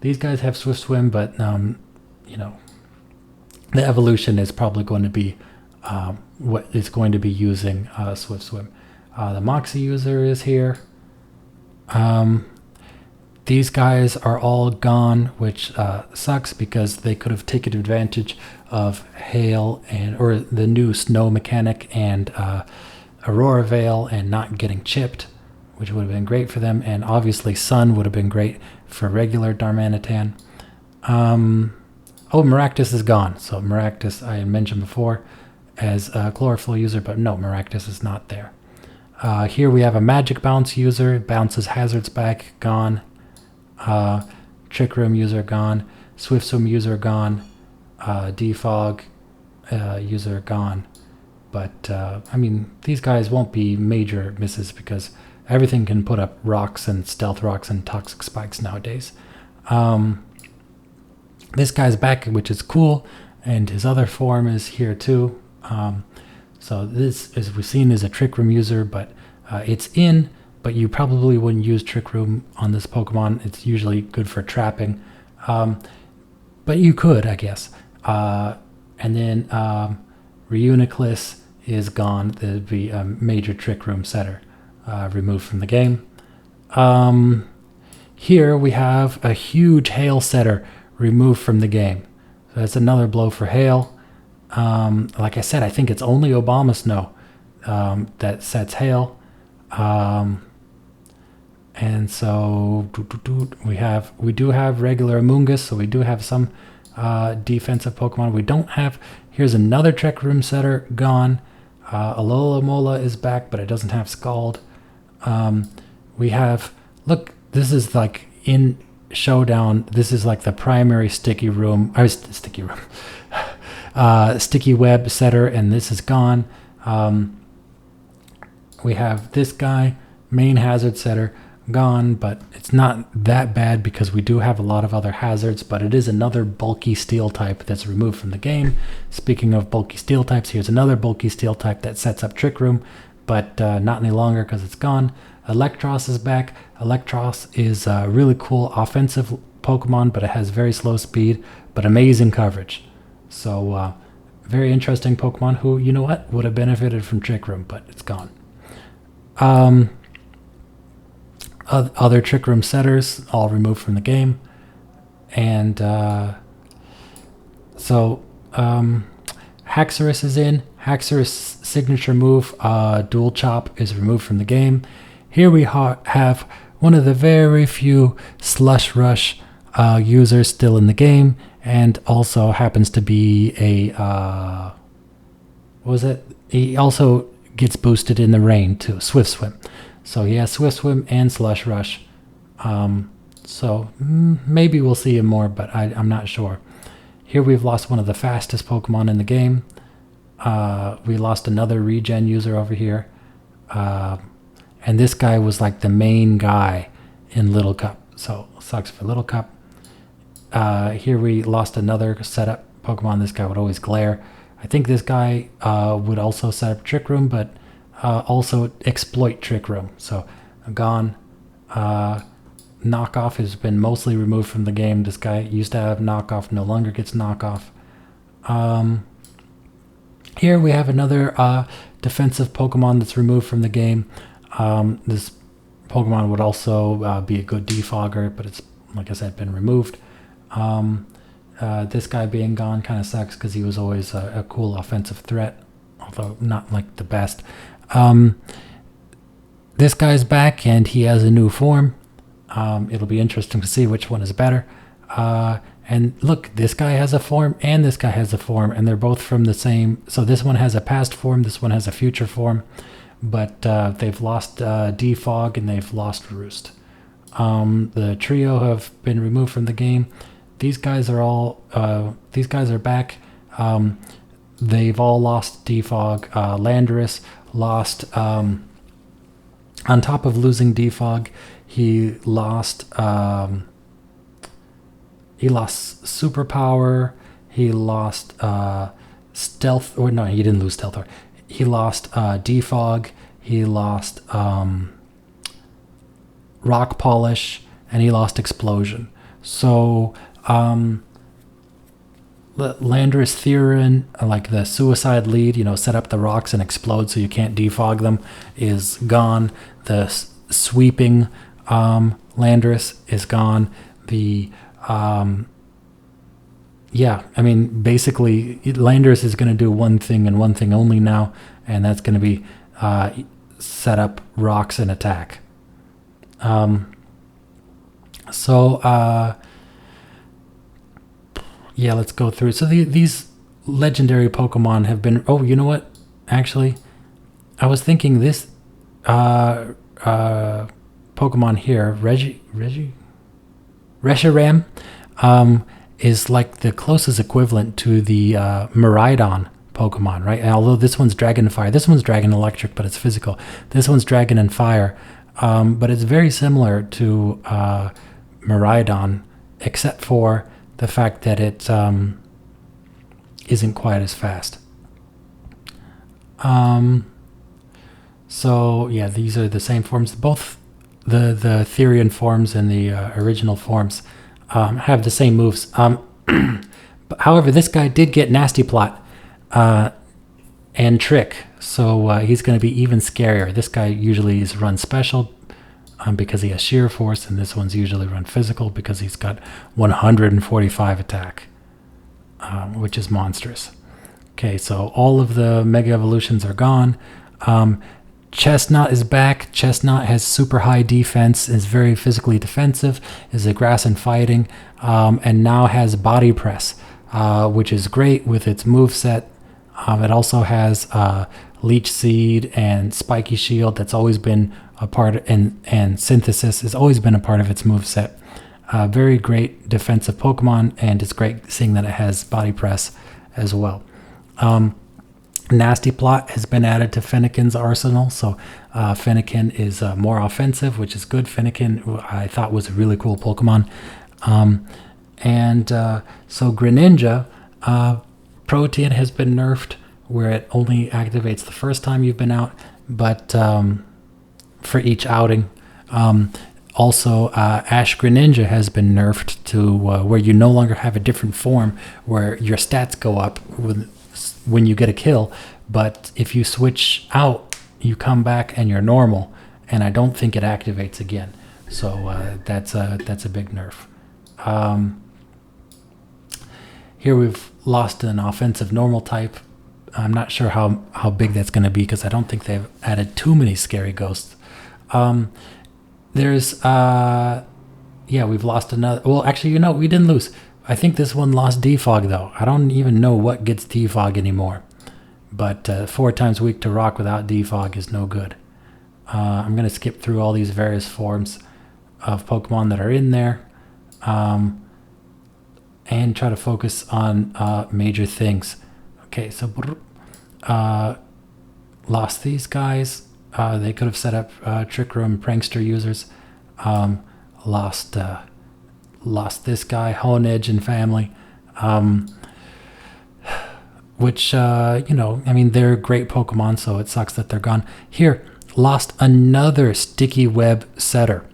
These guys have Swift Swim, but you know, the evolution is probably going to be what is going to be using Swift Swim. The Moxie user is here. These guys are all gone, which sucks because they could have taken advantage of hail or the new snow mechanic and Aurora Veil and not getting chipped, which would have been great for them. And obviously Sun would have been great for regular Darmanitan. Maractus is gone. So Maractus I had mentioned before as a Chlorophyll user, but no, Maractus is not there. Here we have a Magic Bounce user, bounces hazards back, gone. Trick Room user gone. Swift Swim user gone. Defog user gone. But I mean, these guys won't be major misses because everything can put up rocks and stealth rocks and toxic spikes nowadays. This guy's back, which is cool, and his other form is here too. So this, as we've seen, is a Trick Room user, but it's in, but you probably wouldn't use Trick Room on this Pokemon. It's usually good for trapping, but you could, I guess. And then Reuniclus is gone. There'd be a major Trick Room setter removed from the game. Here we have a huge Hail setter removed from the game. So that's another blow for Hail. Like I said, I think it's only Obama Snow that sets Hail. And so we do have regular Amoonguss, so we do have some defensive Pokemon. We don't have. Here's another Trick Room setter gone. Alola Mola is back, but it doesn't have Scald. We have, look, this is like in Showdown. This is like the primary Sticky Web setter, and this is gone. We have this guy, main hazard setter, gone, but it's not that bad because we do have a lot of other hazards, but it is another bulky steel type that's removed from the game. Speaking of bulky steel types, here's another bulky steel type that sets up Trick Room, but not any longer because it's gone. Electros is back. Electros is a really cool offensive Pokemon, but it has very slow speed, but amazing coverage. So very interesting Pokemon who, you know what, would have benefited from Trick Room, but it's gone. Other Trick Room setters all removed from the game. And so Haxorus is in. Haxorus' signature move, Dual Chop, is removed from the game. Here we have one of the very few Slush Rush users still in the game, and also happens to be a what was it? He also gets boosted in the rain too. Swift Swim. So he has Swift Swim and Slush Rush. So maybe we'll see him more, but I'm not sure. Here we've lost one of the fastest Pokemon in the game. We lost another regen user over here. And this guy was like the main guy in Little Cup. So sucks for Little Cup. Here we lost another setup Pokemon. This guy would always glare. I think this guy would also set up Trick Room, but also exploit Trick Room. So gone. Knockoff has been mostly removed from the game. This guy used to have knockoff, no longer gets knockoff. Here we have another defensive Pokemon that's removed from the game. This Pokemon would also be a good defogger, but it's, like I said, been removed. This guy being gone kind of sucks because he was always a cool offensive threat, although not like the best. This guy's back and he has a new form. It'll be interesting to see which one is better. And look, this guy has a form and this guy has a form, and they're both from the same. So this one has a past form, this one has a future form, but they've lost Defog and they've lost Roost. The trio have been removed from the game. These guys are all. These guys are back. They've all lost Defog. Landorus lost. On top of losing Defog, he lost Superpower. He lost Stealth. Or no, he didn't lose Stealth. He lost Defog. He lost Rock Polish, and he lost Explosion. So Landorus Theron, like the suicide lead, set up the rocks and explode so you can't defog them, is gone. The sweeping Landorus is gone. The basically Landorus is going to do one thing and one thing only now, and that's going to be set up rocks and attack. Let's go through. So these legendary Pokemon have been. Oh, you know what? Actually, I was thinking this Pokemon here, Reshiram, is like the closest equivalent to the Miraidon Pokemon, right? And although this one's Dragon Fire, this one's Dragon Electric, but it's physical. This one's Dragon and Fire, but it's very similar to Miraidon, except for the fact that it isn't quite as fast. These are the same forms. Both the Therian forms and the original forms have the same moves. But however, this guy did get Nasty Plot and Trick, so he's going to be even scarier. This guy usually is run special because he has Sheer Force, and this one's usually run physical because he's got 145 attack, which is monstrous. Okay, so all of the Mega Evolutions are gone. Chestnut is back. Chestnut has super high defense, is very physically defensive, is a grass and fighting, and now has Body Press, which is great with its moveset. It also has Leech Seed and Spiky Shield. That's always been a part, and Synthesis has always been a part of its moveset. Very great defensive Pokemon, and it's great seeing that it has Body Press as well. Nasty Plot has been added to Fennekin's arsenal, so Fennekin is more offensive, which is good. Fennekin, I thought, was a really cool Pokemon. So Greninja, Protean has been nerfed, where it only activates the first time you've been out, but for each outing. Also, Ash Greninja has been nerfed to where you no longer have a different form, where your stats go up when you get a kill, but if you switch out, you come back and you're normal, and I don't think it activates again. So that's a big nerf. Here we've lost an offensive normal type. I'm not sure how big that's going to be because I don't think they've added too many scary ghosts. We've lost another. Well, actually, we didn't lose. I think this one lost Defog, though. I don't even know what gets Defog anymore. but 4 times weak to rock without defog is no good. I'm going to skip through all these various forms of Pokemon that are in there, and try to focus on major things. Okay, so lost these guys. They could have set up Trick Room Prankster users. Lost this guy, Hone Edge and family, which, I mean, they're great Pokemon, so it sucks that they're gone. Here, lost another Sticky Web setter.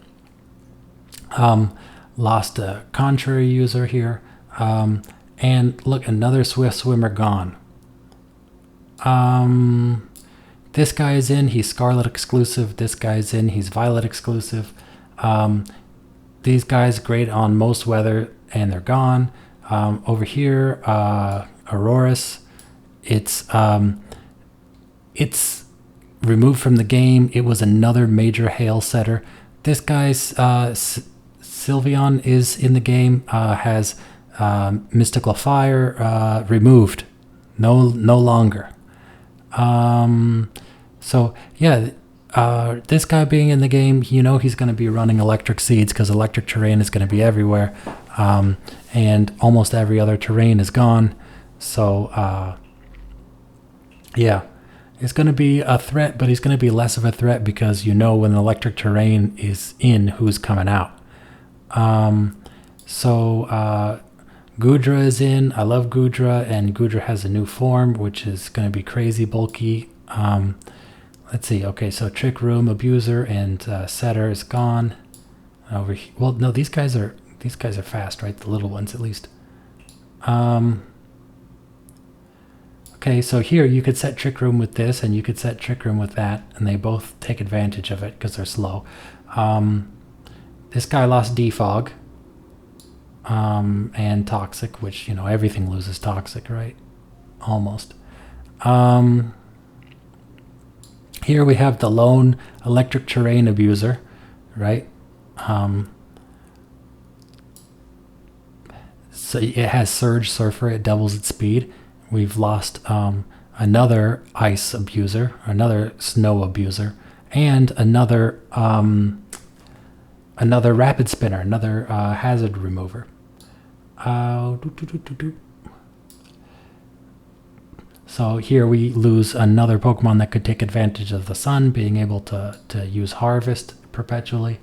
Lost a Contrary user here. And look, another Swift Swimmer gone. This guy is in, he's Scarlet exclusive. This guy's in, he's Violet exclusive. These guys great on most weather, and they're gone. Over here, Aurorus, it's removed from the game. It was another major hail setter. This guy's Sylveon is in the game, has Mystical Fire removed, no longer. So yeah, this guy being in the game, he's going to be running electric seeds because electric terrain is going to be everywhere, and almost every other terrain is gone. So yeah, it's going to be a threat, but he's going to be less of a threat because when electric terrain is in, who's coming out. Goodra is in. I love Goodra, and Goodra has a new form, which is going to be crazy bulky. Let's see. Okay, so Trick Room, Abuser, and Setter is gone. Over here. Well, no, these guys are fast, right? The little ones, at least. Okay, so here you could set Trick Room with this, and you could set Trick Room with that, and they both take advantage of it because they're slow. This guy lost Defog. And Toxic, which, everything loses Toxic, right? Almost. Here we have the lone electric terrain abuser, right? So it has Surge Surfer, it doubles its speed. We've lost another ice abuser, another snow abuser, and another rapid spinner, another hazard remover. So here we lose another Pokemon that could take advantage of the sun, being able to use Harvest perpetually.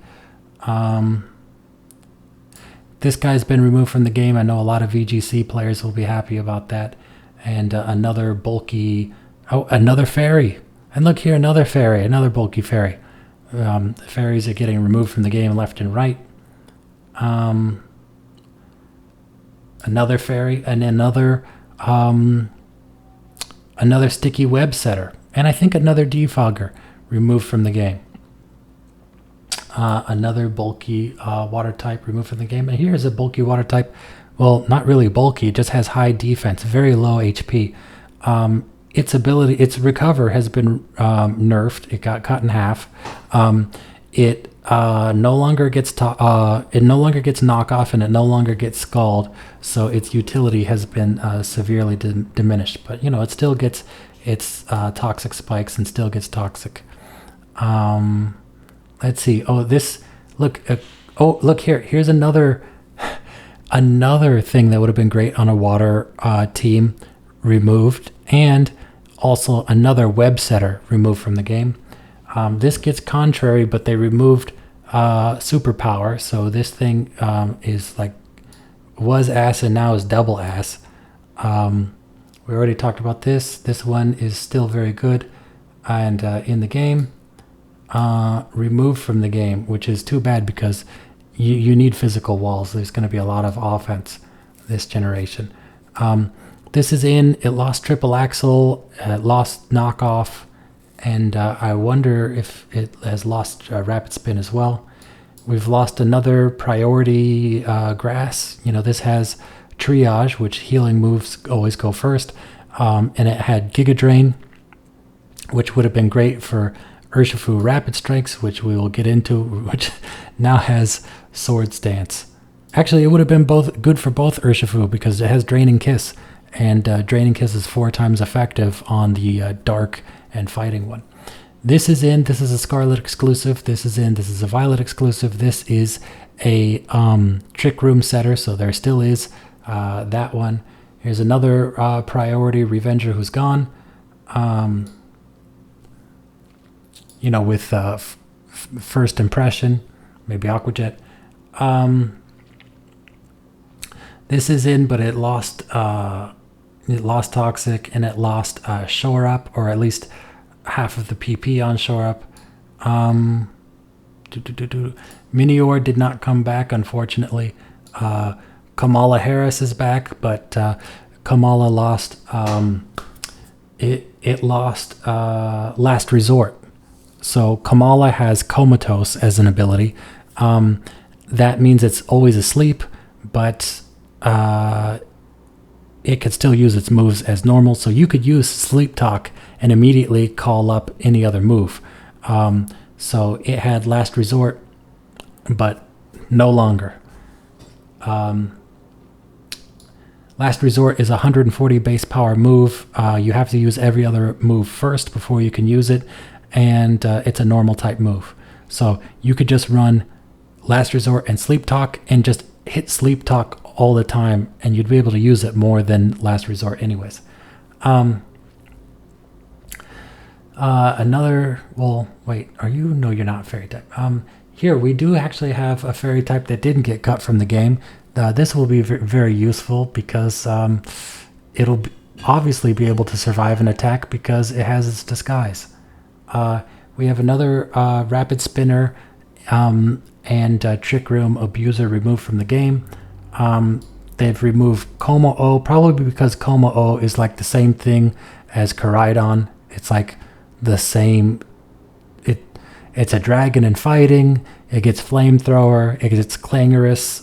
This guy's been removed from the game. I know a lot of VGC players will be happy about that. And another bulky... Oh, another fairy. And look here, another fairy, another bulky fairy. The fairies are getting removed from the game left and right. Another fairy, and another sticky web setter, and I think another defogger removed from the game. Another bulky water type removed from the game, and here's a bulky water type. Well, not really bulky, it just has high defense, very low HP. Its recover has been nerfed. It got cut in half. It no longer gets knockoff, and it no longer gets scald, so its utility has been severely diminished. But it still gets its toxic spikes and still gets toxic. Let's see. Oh, this look. Look here. Here's another thing that would have been great on a water team removed, and also another web setter removed from the game. This gets Contrary, but they removed Superpower, so this thing was ass and now is double ass. We already talked about this. This one is still very good, and in the game, removed from the game, which is too bad because you need physical walls. There's going to be a lot of offense this generation. This is in. It lost Triple Axle, it lost Knockoff, and I wonder if it has lost Rapid Spin as well. We've lost another priority grass. This has Triage, which healing moves always go first, and it had Giga Drain, which would have been great for Urshifu Rapid Strikes, which we will get into, which now has Sword Stance. Actually, it would have been good for both Urshifu because it has Draining Kiss, and Draining Kiss is 4 times effective on the dark and fighting one. This is in. This is a Scarlet exclusive. This is in. This is a Violet exclusive. This is a Trick Room setter, so there still is that one. Here's another priority Revenger who's gone. You know, with first impression, maybe Aquajet. This is in, but it lost Toxic, and it lost Shore Up, or at least half of the PP on Shore Up. Minior did not come back, unfortunately. Kamala Harris is back, but Kamala lost it lost Last Resort. So Kamala has Comatose as an ability. That means it's always asleep, but it could still use its moves as normal. So you could use Sleep Talk and immediately call up any other move. So it had Last Resort, but no longer. Last Resort is a 140 base power move. You have to use every other move first before you can use it, and it's a normal type move. So you could just run Last Resort and Sleep Talk and just hit Sleep Talk all the time, and you'd be able to use it more than Last Resort anyways. Well, wait, are you? No, you're not Fairy type. Here, we do actually have a Fairy type that didn't get cut from the game. This will be very useful because it'll obviously be able to survive an attack because it has its disguise. We have another Rapid Spinner and Trick Room Abuser removed from the game. They've removed Como O, probably because Como O is like the same thing as Koraidon. It's like the same. It's a dragon in fighting. It gets Flamethrower. It gets Clangorous.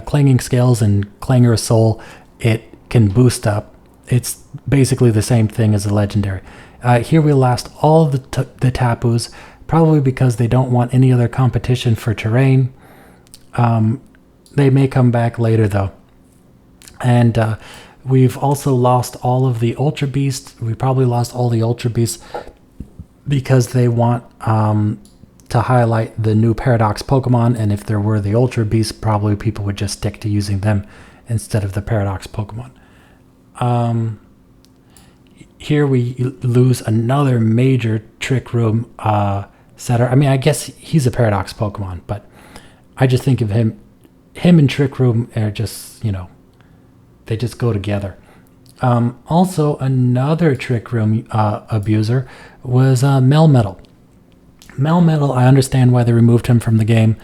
Clanging Scales and Clangorous Soul. It can boost up. It's basically the same thing as a legendary. Here we lost all the Tapus, probably because they don't want any other competition for terrain. They may come back later though. And we've also lost all of the Ultra Beasts. We probably lost all the Ultra Beasts because they want to highlight the new Paradox Pokemon, and if there were the Ultra Beasts, probably people would just stick to using them instead of the Paradox Pokemon. Here we lose another major Trick Room setter. I mean, I guess he's a Paradox Pokemon, but I just think of him and Trick Room are just, they just go together. Also, another Trick Room abuser was Melmetal. Melmetal, I understand why they removed him from the game.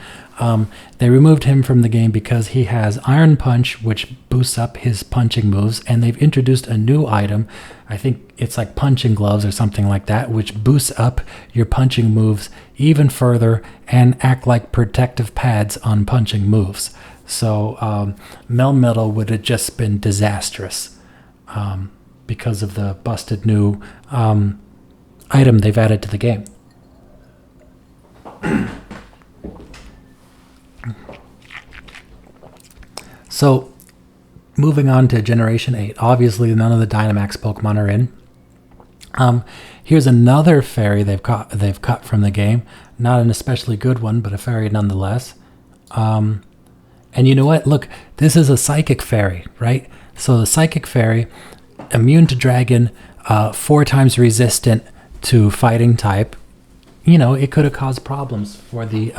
They removed him from the game because he has Iron Punch, which boosts up his punching moves, and they've introduced a new item. I think it's like Punching Gloves or something like that, which boosts up your punching moves even further and act like protective pads on punching moves. So Melmetal would have just been disastrous because of the busted new item they've added to the game. So, moving on to Generation 8. Obviously, none of the Dynamax Pokemon are in. Here's another fairy they've cut from the game. Not an especially good one, but a fairy nonetheless. And you know what? Look, this is a Psychic Fairy, right? So the Psychic Fairy, immune to Dragon, 4 times resistant to Fighting type. It could have caused problems for the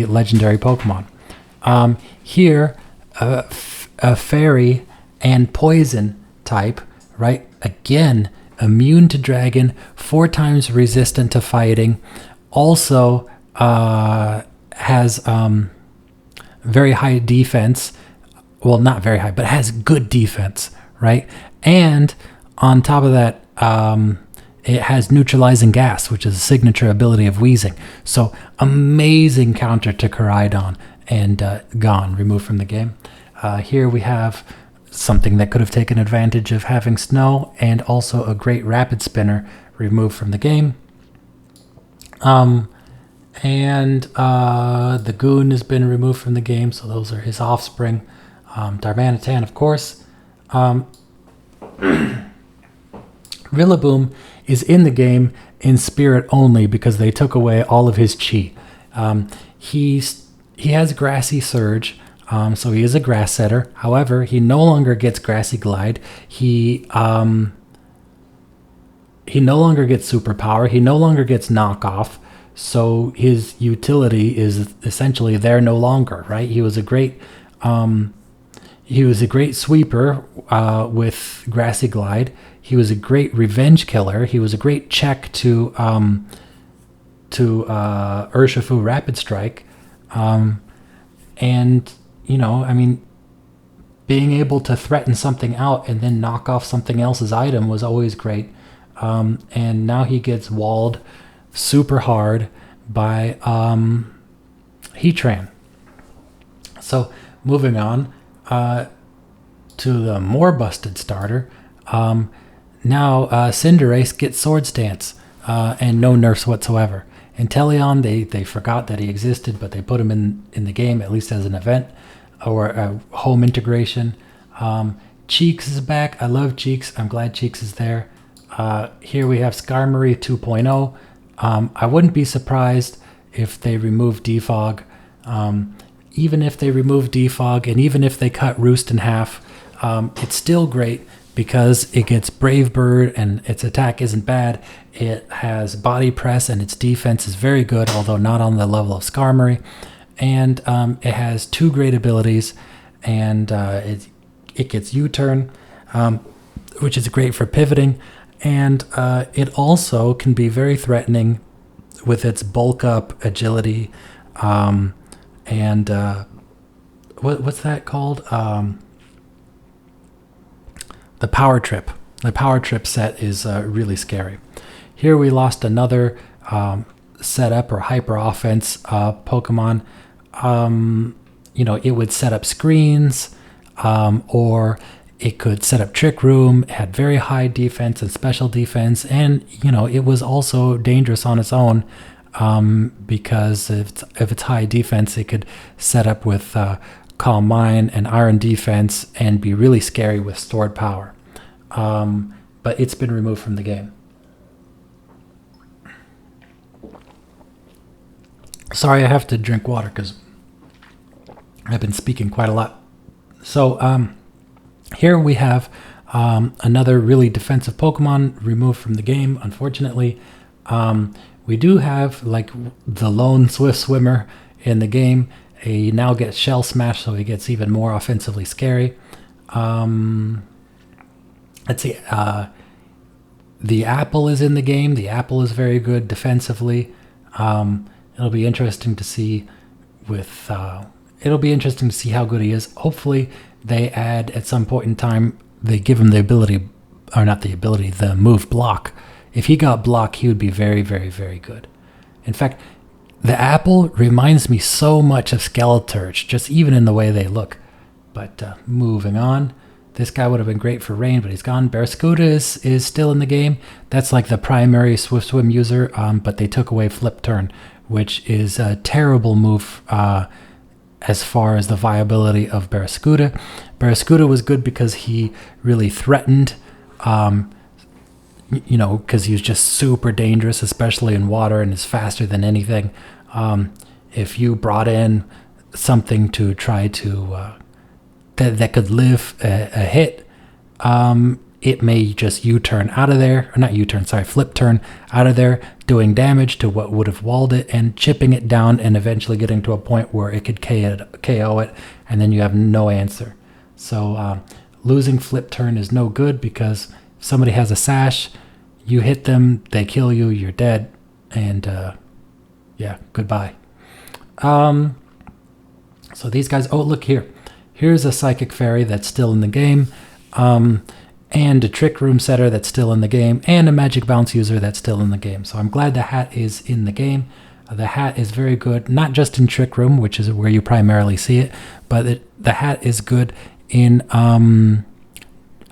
legendary Pokemon. Here, a Fairy and Poison type, right? Again, immune to Dragon, 4 times resistant to Fighting. Also has very high defense. Well, not very high, but has good defense, right? And on top of that, it has Neutralizing Gas, which is a signature ability of Wheezing. So amazing counter to Koraidon, and gone, removed from the game. Here we have something that could have taken advantage of having Snow, and also a great Rapid Spinner removed from the game. And the Goon has been removed from the game, so those are his offspring. Darmanitan, of course. Rillaboom is in the game in spirit only because they took away all of his chi. He has Grassy Surge, so he is a grass setter. However, he no longer gets Grassy Glide. He no longer gets Superpower. He no longer gets Knockoff. So his utility is essentially there no longer, right? He was a great sweeper with Grassy Glide. He was a great revenge killer. He was a great check to Urshifu Rapid Strike. And, you know, I mean, being able to threaten something out and then knock off something else's item was always great. And now he gets walled super hard by Heatran. So moving on to the more busted starter. Now Cinderace gets Sword Stance and no nerfs whatsoever. Inteleon, they forgot that he existed, but they put him in the game, at least as an event or a home integration. Cheeks is back. I love Cheeks. I'm glad Cheeks is there. Here we have Skarmory 2.0. I wouldn't be surprised if they remove Defog. Even if they remove Defog and even if they cut Roost in half, it's still great because it gets Brave Bird and its attack isn't bad. It has Body Press and its defense is very good, although not on the level of Skarmory. And it has two great abilities, and it gets U-turn, which is great for pivoting. And it also can be very threatening with its bulk up agility. And what's that called? The Power Trip. The Power Trip set is really scary. Here we lost another setup or hyper offense Pokemon. You know, it would set up screens, or it could set up Trick Room. It had very high defense and special defense, and you know, it was also dangerous on its own because if it's high defense, it could set up with Calm Mind and Iron Defense and be really scary with stored power. But it's been removed from the game. Sorry, I have to drink water because I've been speaking quite a lot. So here we have another really defensive Pokemon removed from the game, unfortunately. We do have like the lone Swift Swimmer in the game. He now gets Shell Smash, so he gets even more offensively scary. Let's see. The Apple is in the game. The Apple is very good defensively. It'll be interesting to see it'll be interesting to see how good he is. Hopefully they add at some point in time, they give him the ability, or not the ability, the move Block. If he got Block, he would be very, very, very good. In fact, the Apple reminds me so much of Skeleturge, just even in the way they look. But moving on. This guy would have been great for rain, but he's gone. Barraskewda is still in the game. That's like the primary Swift Swim user, but they took away Flip Turn, which is a terrible move as far as the viability of Barraskewda. Barraskewda was good because he really threatened, you know, because he was just super dangerous, especially in water, and is faster than anything. If you brought in something to try to that could live a hit, it may just U-turn out of there, or not U-turn, sorry, flip turn out of there, doing damage to what would have walled it and chipping it down and eventually getting to a point where it could KO it, and then you have no answer. So losing flip turn is no good because if somebody has a sash, you hit them, they kill you, you're dead, and yeah, goodbye. So these guys, oh, look here. Here's a Psychic Fairy that's still in the game, and a Trick Room setter that's still in the game, and a Magic Bounce user that's still in the game. So I'm glad the hat is in the game. The hat is very good, not just in Trick Room, which is where you primarily see it, but the hat is good in...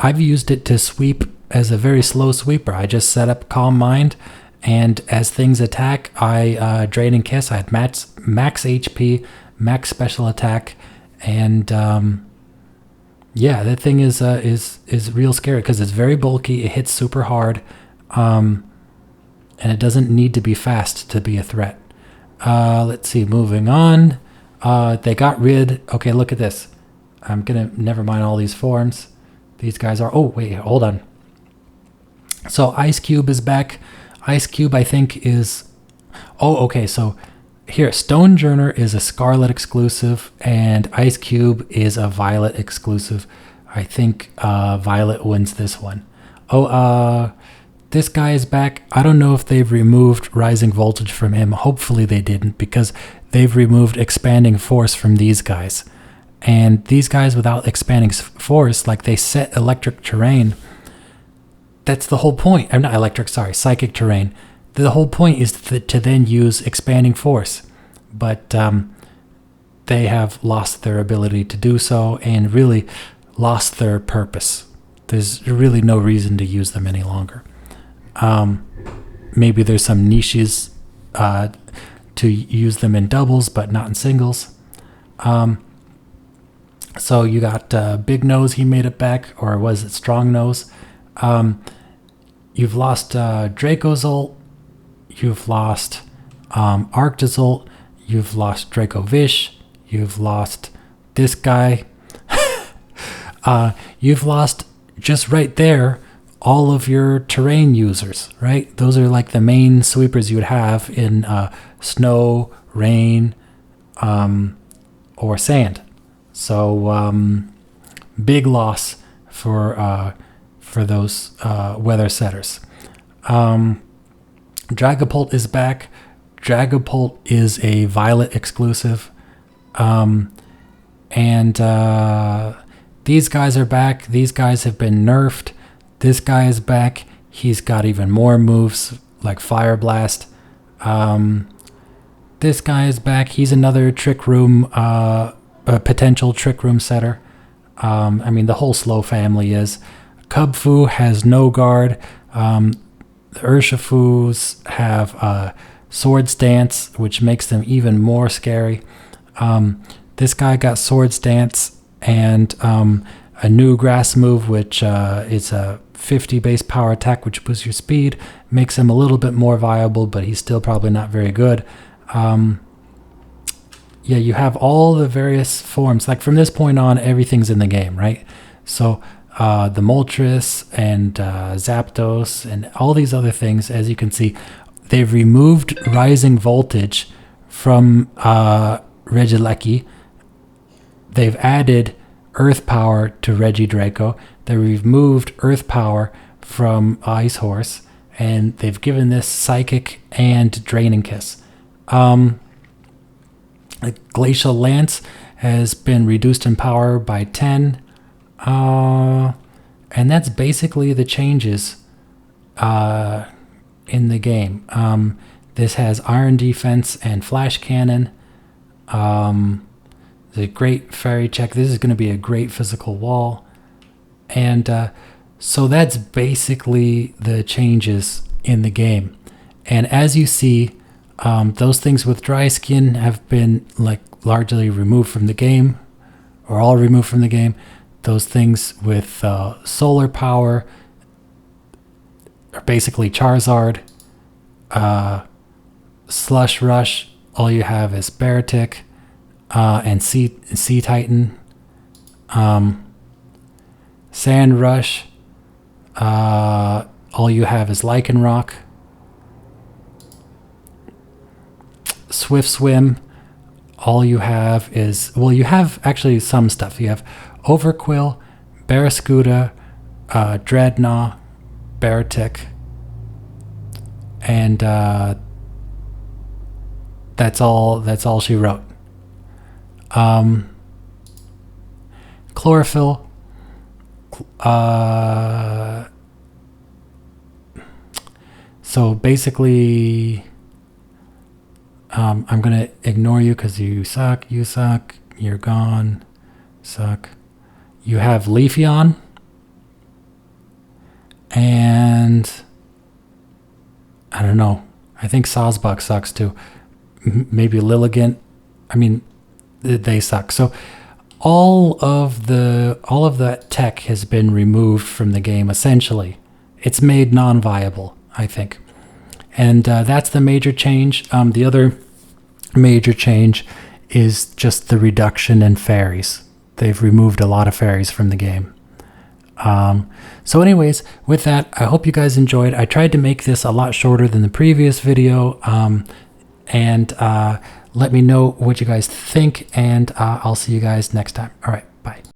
I've used it to sweep as a very slow sweeper. I just set up Calm Mind, And as things attack, I drain and kiss. I had max HP, max special attack, and yeah, that thing is real scary because it's very bulky. It hits super hard, and it doesn't need to be fast to be a threat. Let's see. Moving on. They got rid. Okay, look at this. I'm gonna never mind all these forms. These guys are. Oh wait, hold on. So Ice Cube is back. Ice Cube, I think, is... Oh, okay, so here, Stonejourner is a Scarlet exclusive, and Ice Cube is a Violet exclusive. I think Violet wins this one. Oh, this guy is back. I don't know if they've removed Rising Voltage from him. Hopefully they didn't, because they've removed Expanding Force from these guys. And these guys without Expanding Force, like they set Electric Terrain... That's the whole point. I'm not electric, sorry, psychic terrain. The whole point is to then use expanding force. But they have lost their ability to do so and really lost their purpose. There's really no reason to use them any longer. Maybe there's some niches to use them in doubles, but not in singles. So you got Big Nose, he made it back, or was it Strong Nose? You've lost Draco's ult, you've lost Arctis ult, you've lost Draco Vish, you've lost this guy, you've lost just right there all of your terrain users, right? Those are like the main sweepers you would have in snow, rain, or sand. So big loss for those weather setters. Dragapult is back. Dragapult is a Violet exclusive. And these guys are back. These guys have been nerfed. This guy is back. He's got even more moves like Fire Blast. This guy is back. He's another Trick Room, a potential Trick Room setter. I mean, the whole Slow family is. Kubfu has no guard. The Urshifus have Sword Stance, which makes them even more scary. This guy got Sword Stance and a new grass move, which is a 50 base power attack, which boosts your speed, makes him a little bit more viable, but he's still probably not very good. Yeah, you have all the various forms. Like from this point on, everything's in the game, right? So the Moltres and Zapdos and all these other things, as you can see, they've removed Rising Voltage from Regieleki. They've added Earth Power to Regidraco. They removed Earth Power from Ice Horse, and they've given this Psychic and Draining Kiss. Glacial Lance has been reduced in power by 10. And that's basically the changes in the game. This has Iron Defense and Flash Cannon. The great Fairy Check. This is going to be a great physical wall. And so that's basically the changes in the game. And as you see, those things with Dry Skin have been like largely removed from the game, or all removed from the game. Those things with solar power are basically Charizard. Slush Rush, all you have is Beartic and Sea Titan. Sand Rush, all you have is Lycanroc. Swift Swim, all you have is, well, you have actually some stuff. You have Overquill, Barraskewda, Dreadnought, Beartic, and that's all she wrote. Chlorophyll, so basically I'm gonna ignore you because you suck, you're gone, suck. You have Leafeon, and I don't know. I think Sawsbuck sucks too. Maybe Lilligant. I mean, they suck. So all of that tech has been removed from the game. Essentially, it's made non-viable, I think, and that's the major change. The other major change is just the reduction in fairies. They've removed a lot of fairies from the game. So anyways, with that, I hope you guys enjoyed. I tried to make this a lot shorter than the previous video, and let me know what you guys think, and I'll see you guys next time. All right, bye.